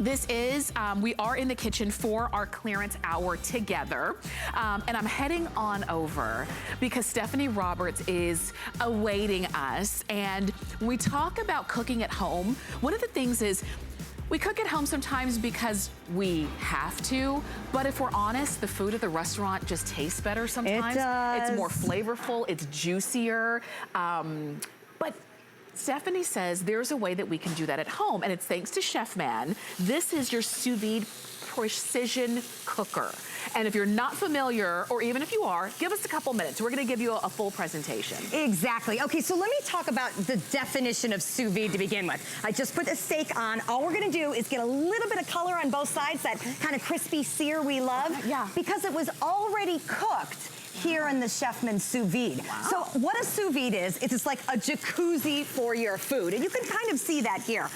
this is, we are in the kitchen for our clearance hour together. And I'm heading on over because Stephanie Roberts is awaiting us. And when we talk about cooking at home, one of the things is we cook at home sometimes because we have to, but if we're honest, the food at the restaurant just tastes better sometimes. It does. It's more flavorful, it's juicier. But Stephanie says there's a way that we can do that at home, and it's thanks to Chef Man. This is your sous vide precision cooker. And if you're not familiar, or even if you are, give us a couple minutes. We're gonna give you a full presentation. Exactly. Okay, so let me talk about the definition of sous vide to begin with. I just put the steak on. All we're gonna do is get a little bit of color on both sides, that kind of crispy sear we love. Okay, yeah. Because it was already cooked here in the Chefman's sous vide. Wow. So what a sous vide is, it's just like a jacuzzi for your food. And you can kind of see that here.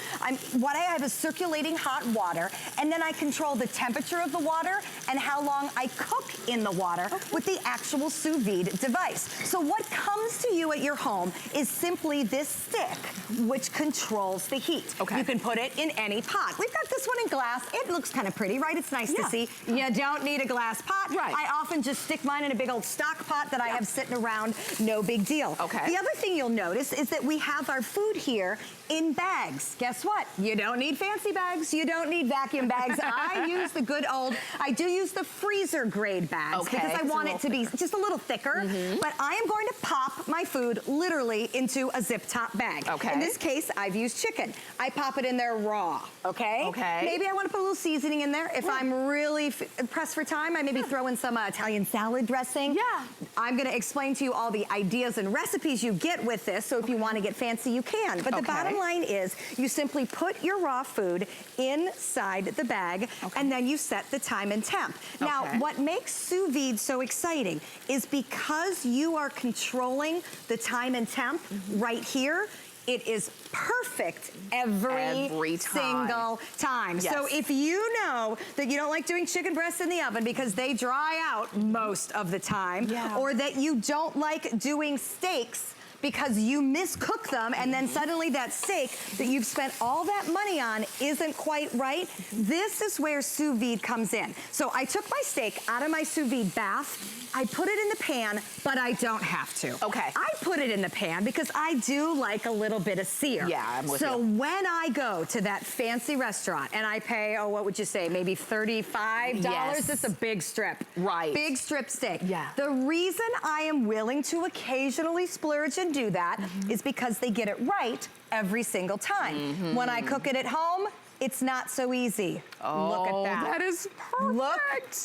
What I have is circulating hot water, and then I control the temperature of the water and how long I cook in the water with the actual sous vide device. So what comes to you at your home is simply this stick, which controls the heat. Okay. You can put it in any pot. We've got this one in glass. It looks kind of pretty, right? It's nice to see. You don't need a glass pot. Right. I often just stick mine in a big old stock pot that I have sitting around, no big deal. Okay. The other thing you'll notice is that we have our food here in bags. Guess what? You don't need fancy bags. You don't need vacuum bags. I use the good old, I do use the freezer grade bags because I want it to be just a little thicker, but I am going to pop my food literally into a zip top bag. Okay. In this case, I've used chicken. I pop it in there raw, okay? Okay. Maybe I want to put a little seasoning in there. If I'm really pressed for time, I maybe throw in some Italian salad dressing. Yeah. I'm gonna explain to you all the ideas and recipes you get with this, so if you wanna get fancy, you can. But the bottom line is, you simply put your raw food inside the bag, and then you set the time and temp. Now, what makes sous vide so exciting is because you are controlling the time and temp right here, it is perfect every single time. Yes. So if you know that you don't like doing chicken breasts in the oven because they dry out most of the time, or that you don't like doing steaks because you miscook them and then suddenly that steak that you've spent all that money on isn't quite right, this is where sous vide comes in. So I took my steak out of my sous vide bath, I put it in the pan, but I don't have to. Okay. I put it in the pan because I do like a little bit of sear. Yeah, I'm with you. So you. when I go to that fancy restaurant and I pay, oh, what would you say, maybe $35? Yes. It's a big strip. Right. Big strip steak. Yeah. The reason I am willing to occasionally splurge and do that is because they get it right every single time. When I cook it at home, it's not so easy. Look at that. That is perfect. Look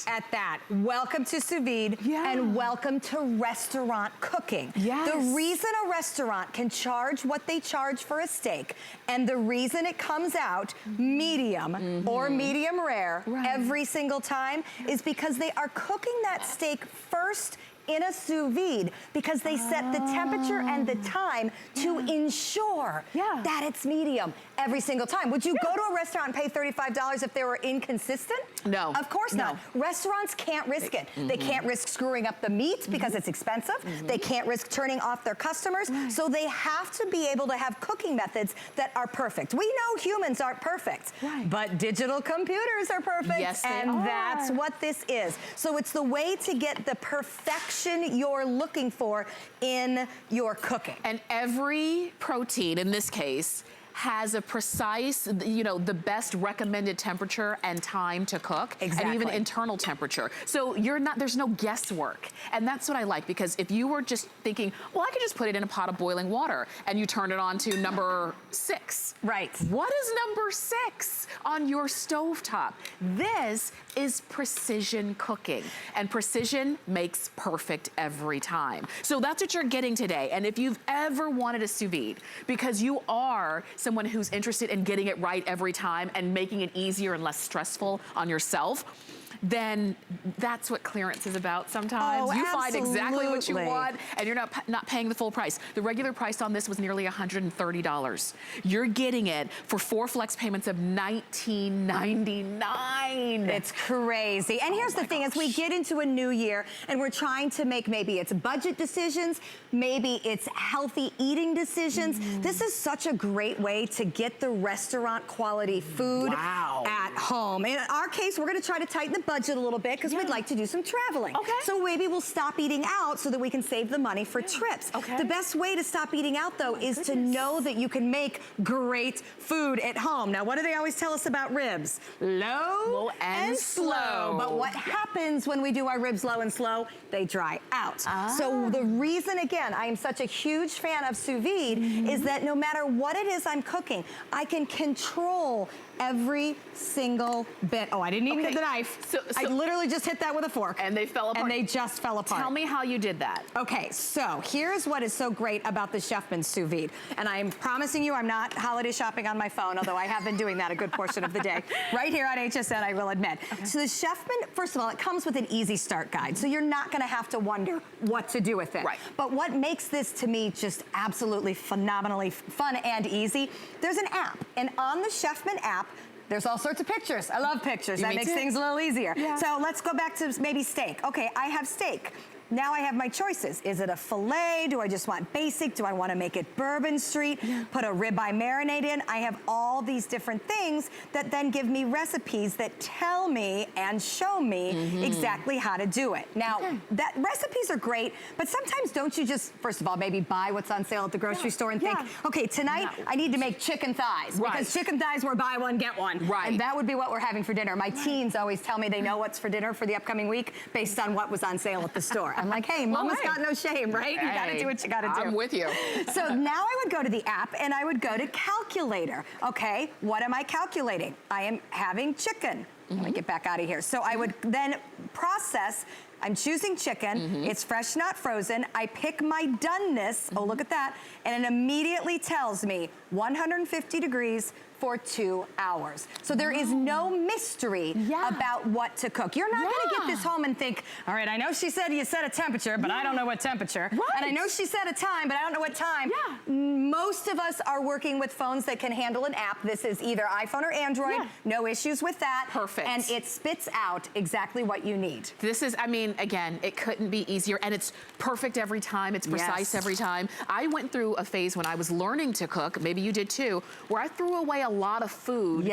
at that. Welcome to sous vide and welcome to restaurant cooking. Yes. The reason a restaurant can charge what they charge for a steak and the reason it comes out medium or medium rare every single time is because they are cooking that steak first in a sous vide because they set the temperature and the time to ensure that it's medium every single time. Would you go to a restaurant and pay $35 if they were inconsistent? No. Of course not. Restaurants can't risk it. They can't risk screwing up the meat because it's expensive. They can't risk turning off their customers. So they have to be able to have cooking methods that are perfect. We know humans aren't perfect, but digital computers are perfect. Yes, they and are. that's what this is. So it's the way to get the perfection you're looking for in your cooking. And every protein, in this case, has a precise, you know, the best recommended temperature and time to cook. Exactly. And even internal temperature. So you're not, there's no guesswork. And that's what I like, because if you were just thinking, well, I could just put it in a pot of boiling water and you turn it on to number 6. Right. What is number 6 on your stovetop? This is precision cooking. And precision makes perfect every time. So that's what you're getting today. And if you've ever wanted a sous vide, because you are someone who's interested in getting it right every time and making it easier and less stressful on yourself, then that's what clearance is about sometimes. Oh, you find exactly what you absolutely. want and you're not paying the full price. The regular price on this was nearly $130. You're getting it for 4 flex payments of $19.99. It's crazy. And here's the thing, as we get into a new year and we're trying to make, maybe it's budget decisions, maybe it's healthy eating decisions, this is such a great way to get the restaurant quality food at home. In our case, we're gonna try to tighten the budget a little bit because we'd like to do some traveling. So maybe we'll stop eating out so that we can save the money for trips. The best way to stop eating out, though, is to know that you can make great food at home. Now, what do they always tell us about ribs? Low and slow. But what happens when we do our ribs low and slow? They dry out. So the reason, again, I am such a huge fan of sous vide is that no matter what it is I'm cooking, I can control every single single bit. Oh, I didn't even hit the knife. I literally just hit that with a fork. And they fell apart. And they just fell apart. Tell me how you did that. Okay, so here's what is so great about the Chefman's sous vide. And I'm promising you I'm not holiday shopping on my phone, although I have been doing that a good portion of the day. Right here on HSN, I will admit. Okay. So the Chefman, first of all, it comes with an easy start guide. So you're not gonna have to wonder what to do with it. Right. But what makes this, to me, just absolutely phenomenally fun and easy, there's an app. And on the Chefman app, there's all sorts of pictures. I love pictures. That makes things a little easier. Yeah. So let's go back to maybe steak. Okay, I have steak. Now I have my choices. Is it a filet? Do I just want basic? Do I want to make it Bourbon Street? Put a ribeye marinade in? I have all these different things that then give me recipes that tell me and show me exactly how to do it. Now, that recipes are great, but sometimes don't you just, first of all, maybe buy what's on sale at the grocery store and think, okay, tonight I need to make chicken thighs because chicken thighs were buy one, get one. Right. And that would be what we're having for dinner. My teens always tell me they know what's for dinner for the upcoming week based on what was on sale at the store. I'm like, hey, mama's got no shame, right? You gotta do what you gotta do. I'm with you. So now I would go to the app and I would go to calculator. Okay, what am I calculating? I am having chicken. Let me get back out of here. So I would then process, I'm choosing chicken, it's fresh, not frozen. I pick my doneness, oh look at that, and it immediately tells me 150 degrees for 2 hours. So there is no mystery about what to cook. You're not gonna get this home and think, all right, I know she said you set a temperature, but I don't know what temperature. Right. And I know she set a time, but I don't know what time. Most of us are working with phones that can handle an app. This is either iPhone or Android. No issues with that. Perfect. And it spits out exactly what you need. This is, I mean, again, it couldn't be easier, and it's perfect every time. It's precise every time. I went through a phase when I was learning to cook, maybe you did too, where I threw away a lot of food.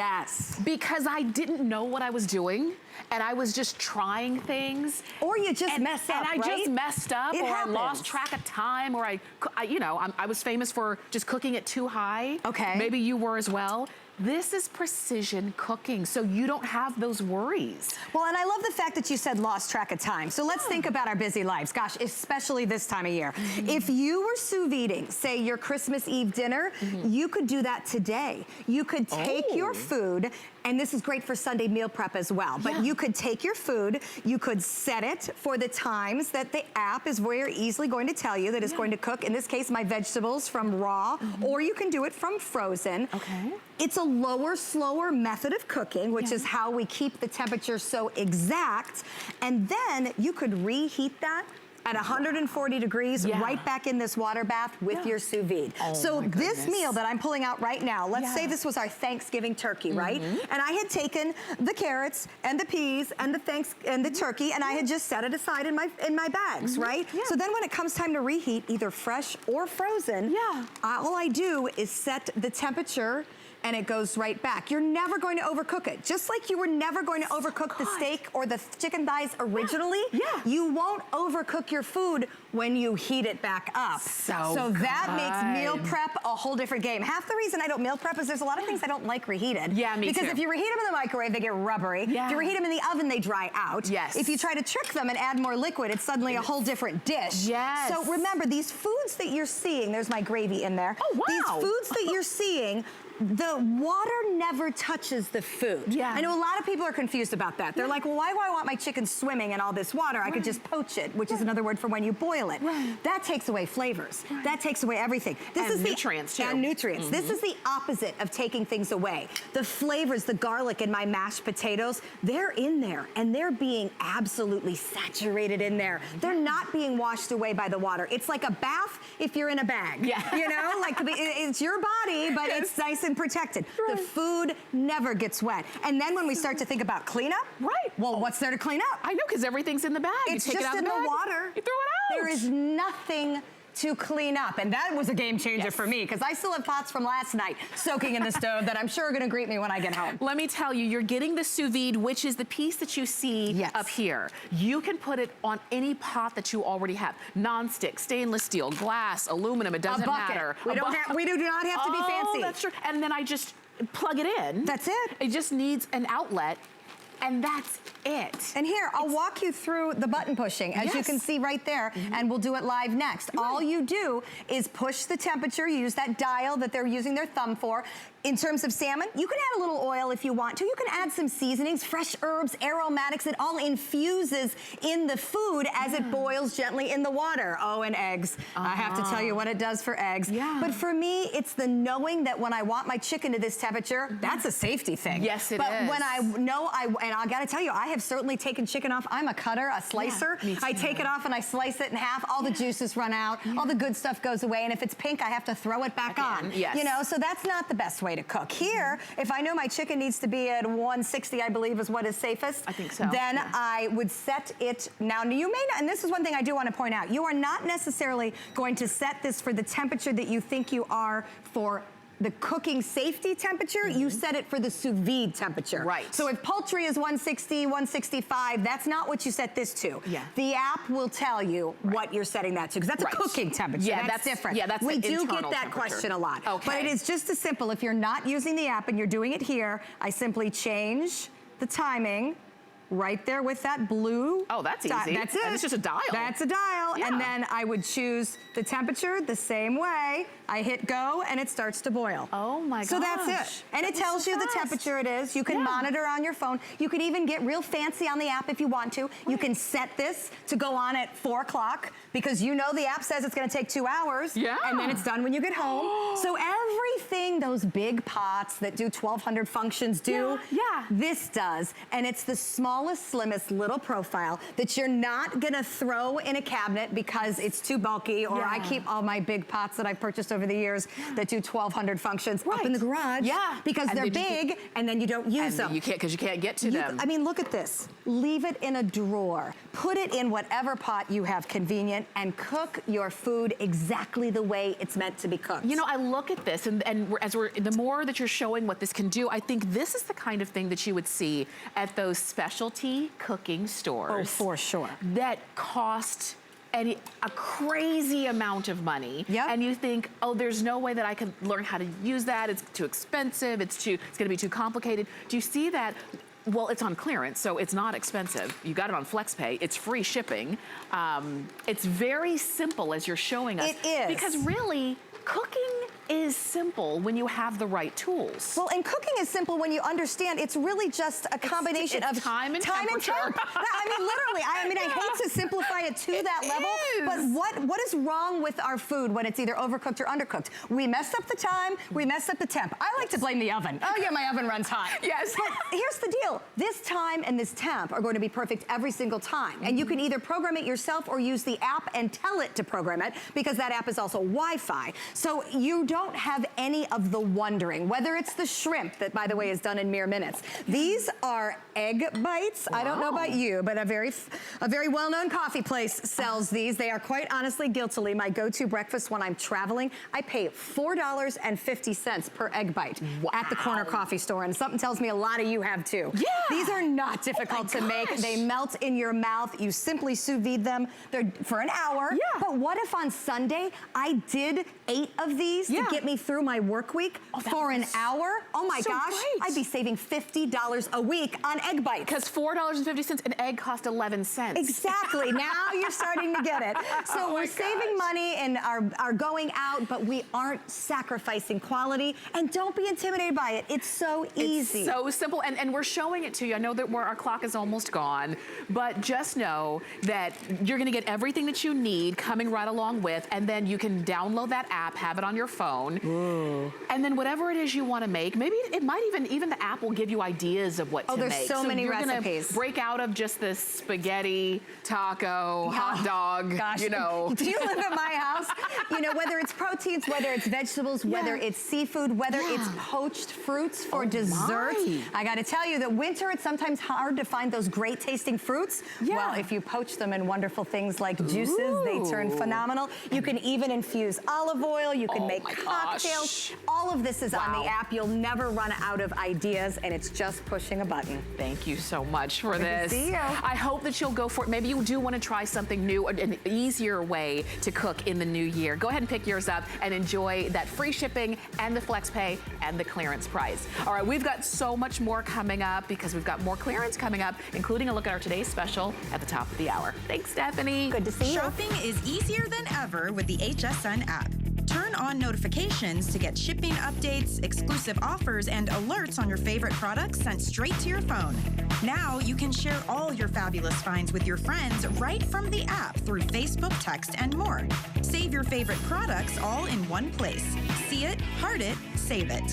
Because I didn't know what I was doing, and I was just trying things. Or you just mess up, and I just messed up, or I lost track of time, or I was famous for just cooking it too high. Okay. Maybe you were as well. This is precision cooking, so you don't have those worries. Well, and I love the fact that you said lost track of time. So let's think about our busy lives. Gosh, especially this time of year. If you were sous videing, say your Christmas Eve dinner, you could do that today. You could take your food, and this is great for Sunday meal prep as well, but you could take your food, you could set it for the times that the app is very easily going to tell you that it's going to cook, in this case, my vegetables from raw, or you can do it from frozen. Okay. It's a lower, slower method of cooking, which is how we keep the temperature so exact, and then you could reheat that at 140 degrees, right back in this water bath with your sous vide. So this meal that I'm pulling out right now, let's say this was our Thanksgiving turkey, right? And I had taken the carrots and the peas and the turkey, and I had just set it aside in my bags, right? So then when it comes time to reheat, either fresh or frozen, all I do is set the temperature and it goes right back. You're never going to overcook it. Just like you were never going to overcook the steak or the chicken thighs originally, you won't overcook your food when you heat it back up. So that makes meal prep a whole different game. Half the reason I don't meal prep is there's a lot of things I don't like reheated. Me because too. if you reheat them in the microwave, they get rubbery. If you reheat them in the oven, they dry out. If you try to trick them and add more liquid, it's suddenly a whole different dish. So remember, these foods that you're seeing, there's my gravy in there. These foods that you're seeing, the water never touches the food. I know a lot of people are confused about that. They're like, well, why do I want my chicken swimming in all this water? I could just poach it, which is another word for when you boil it. That takes away flavors. That takes away everything. This is nutrients too. And nutrients. This is the opposite of taking things away. The flavors, the garlic in my mashed potatoes, they're in there and they're being absolutely saturated in there. They're not being washed away by the water. It's like a bath if you're in a bag. You know, like it's your body, but it's nice and protected. The food never gets wet. And then when we start to think about cleanup, well, what's there to clean up? I know, because everything's in the bag. It's you take just it out in the the water. You throw it out. There is nothing to clean up. And that was a game changer for me, because I still have pots from last night soaking in the stove that I'm sure are gonna greet me when I get home. Let me tell you, you're getting the sous vide, which is the piece that you see up here. You can put it on any pot that you already have. Non-stick, stainless steel, glass, aluminum, it doesn't matter. We do not have to be fancy. That's true. And then I just plug it in. That's it. It just needs an outlet. And that's it. And here, I'll walk you through the button pushing, as you can see right there, and we'll do it live next. All you do is push the temperature, use that dial that they're using their thumb for. In terms of salmon, you can add a little oil if you want to. You can add some seasonings, fresh herbs, aromatics. It all infuses in the food as it boils gently in the water. Oh, and eggs. I have to tell you what it does for eggs. But for me, it's the knowing that when I want my chicken to this temperature, that's a safety thing. Yes, it is. But when I know, and I gotta tell you, I have certainly taken chicken off. I'm a cutter, a slicer. I take it off and I slice it in half. All the juices run out. All the good stuff goes away. And if it's pink, I have to throw it back on. You know, so that's not the best way to cook. Here, if I know my chicken needs to be at 160, I believe is what is safest. I think so. Then I would set it, now you may not, and this is one thing I do want to point out, you are not necessarily going to set this for the temperature that you think you are for the cooking safety temperature, you set it for the sous vide temperature. Right. So if poultry is 160, 165, that's not what you set this to. The app will tell you what you're setting that to, because that's a cooking temperature. That's different. That's we do get that question a lot. But it is just as simple. If you're not using the app and you're doing it here, I simply change the timing right there with that blue. Oh, that's easy. That's it. And it's just a dial. That's a dial. And then I would choose the temperature the same way. I hit go and it starts to boil. Oh my gosh. So that's it. And it tells you the temperature it is. You can monitor on your phone. You can even get real fancy on the app if you want to. You can set this to go on at 4 o'clock because you know the app says it's gonna take 2 hours. And then it's done when you get home. So everything those big pots that do 1,200 functions do, this does. And it's the smallest, slimmest little profile that you're not gonna throw in a cabinet because it's too bulky, or I keep all my big pots that I've purchased over the years that do 1,200 functions up in the garage because they're big and then you don't use them. You can't, because you can't get to them. I mean, look at this. Leave it in a drawer. Put it in whatever pot you have convenient and cook your food exactly the way it's meant to be cooked. You know, I look at this and the more that you're showing what this can do, I think this is the kind of thing that you would see at those specialty cooking stores. Oh, for sure. That cost a crazy amount of money. And you think, oh, there's no way that I can learn how to use that. It's too expensive. It's gonna be too complicated. Do you see that? Well, it's on clearance, so it's not expensive. You got it on FlexPay. It's free shipping. It's very simple as you're showing us. It is. Because really, cooking is simple when you have the right tools. Well, and cooking is simple when you understand it's really just a combination of time and temperature. I mean, literally, I hate to simplify it to that level, but what is wrong with our food when it's either overcooked or undercooked? We mess up the time, we mess up the temp. I like to blame the oven. Oh yeah, my oven runs hot. But here's the deal. This time and this temp are going to be perfect every single time. And you can either program it yourself or use the app and tell it to program it, because that app is also Wi-Fi. So you don't have any of the wondering, whether it's the shrimp that, by the way, is done in mere minutes. These are egg bites. I don't know about you, but a very well-known coffee place sells these. They are quite honestly, guiltily, my go-to breakfast when I'm traveling. I pay $4.50 per egg bite at the corner coffee store, and something tells me a lot of you have too. These are not difficult to make. They melt in your mouth. You simply sous vide them. They're for an hour. But what if on Sunday I did 8 of these to get me through my work week for an hour? Oh my gosh, I'd be saving $50 a week on egg bites. Because $4.50 an egg cost 11 cents. Exactly, now you're starting to get it. So we're saving money and are going out, but we aren't sacrificing quality. And don't be intimidated by it. It's so easy. It's so simple, and we're showing it to you. I know that our clock is almost gone, but just know that you're gonna get everything that you need coming right along with, and then you can download that app, have it on your phone, and then whatever it is you want to make, maybe it might even the app will give you ideas of what to make. Oh, there's so many recipes. Gonna break out of just this spaghetti, taco, hot dog, gosh, you know. Do you live at my house? You know, whether it's proteins, whether it's vegetables, whether it's seafood, whether it's poached fruits for dessert. I got to tell you that winter, it's sometimes hard to find those great tasting fruits. Well, if you poach them in wonderful things like juices, they turn phenomenal. You can even infuse olive oil. You can make cocktails. All of this is on the app. You'll never run out of ideas, and it's just pushing a button. Thank you so much for this. Good to see you. I hope that you'll go for it. Maybe you do want to try something new, an easier way to cook in the new year. Go ahead and pick yours up and enjoy that free shipping and the flex pay and the clearance price. All right, we've got so much more coming up because we've got more clearance coming up, including a look at our today's special at the top of the hour. Thanks, Stephanie. Good to see you. Shopping is easier than ever with the HSN app. Turn on notifications to get shipping updates, exclusive offers, and alerts on your favorite products sent straight to your phone. Now you can share all your fabulous finds with your friends right from the app through Facebook, text, and more. Save your favorite products all in one place. See it, heart it, save it.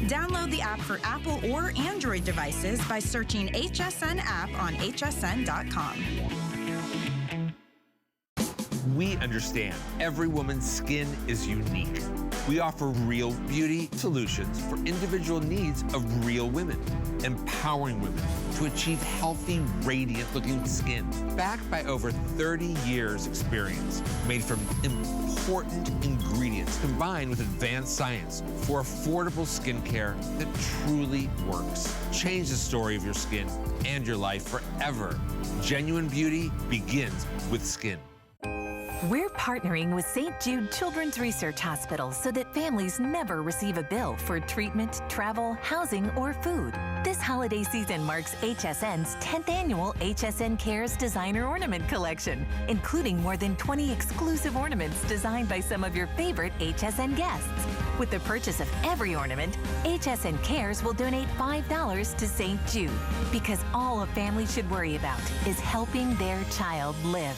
Download the app for Apple or Android devices by searching HSN app on hsn.com. We understand every woman's skin is unique. We offer real beauty solutions for individual needs of real women, empowering women to achieve healthy, radiant-looking skin. Backed by over 30 years' experience, made from important ingredients combined with advanced science for affordable skincare that truly works. Change the story of your skin and your life forever. Genuine beauty begins with skin. We're partnering with St. Jude Children's Research Hospital so that families never receive a bill for treatment, travel, housing, or food. This holiday season marks HSN's 10th annual HSN Cares Designer Ornament Collection, including more than 20 exclusive ornaments designed by some of your favorite HSN guests. With the purchase of every ornament, HSN Cares will donate $5 to St. Jude, because all a family should worry about is helping their child live.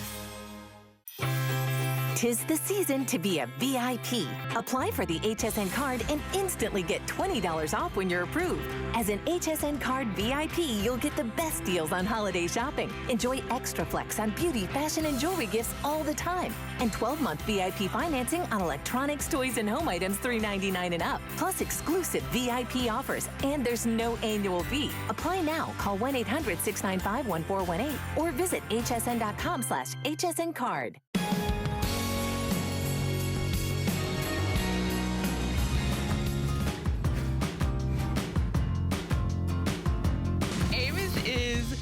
'Tis the season to be a VIP. Apply for the HSN card and instantly get $20 off when you're approved. As an HSN card VIP, you'll get the best deals on holiday shopping. Enjoy extra flex on beauty, fashion, and jewelry gifts all the time. And 12-month VIP financing on electronics, toys, and home items $3.99 and up. Plus exclusive VIP offers. And there's no annual fee. Apply now. Call 1-800-695-1418 or visit hsn.com/HSN card.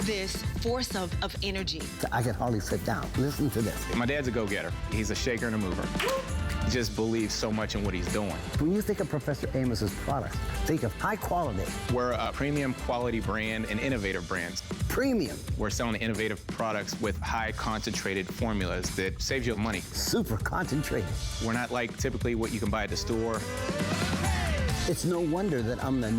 This force of energy. I can hardly sit down. Listen to this. My dad's a go-getter. He's a shaker and a mover. He just believes so much in what he's doing. When you think of Professor Amos's products, think of high quality. We're a premium quality brand and innovative brands. Premium. We're selling innovative products with high concentrated formulas that saves you money. Super concentrated. We're not like typically what you can buy at the store. It's no wonder that I'm the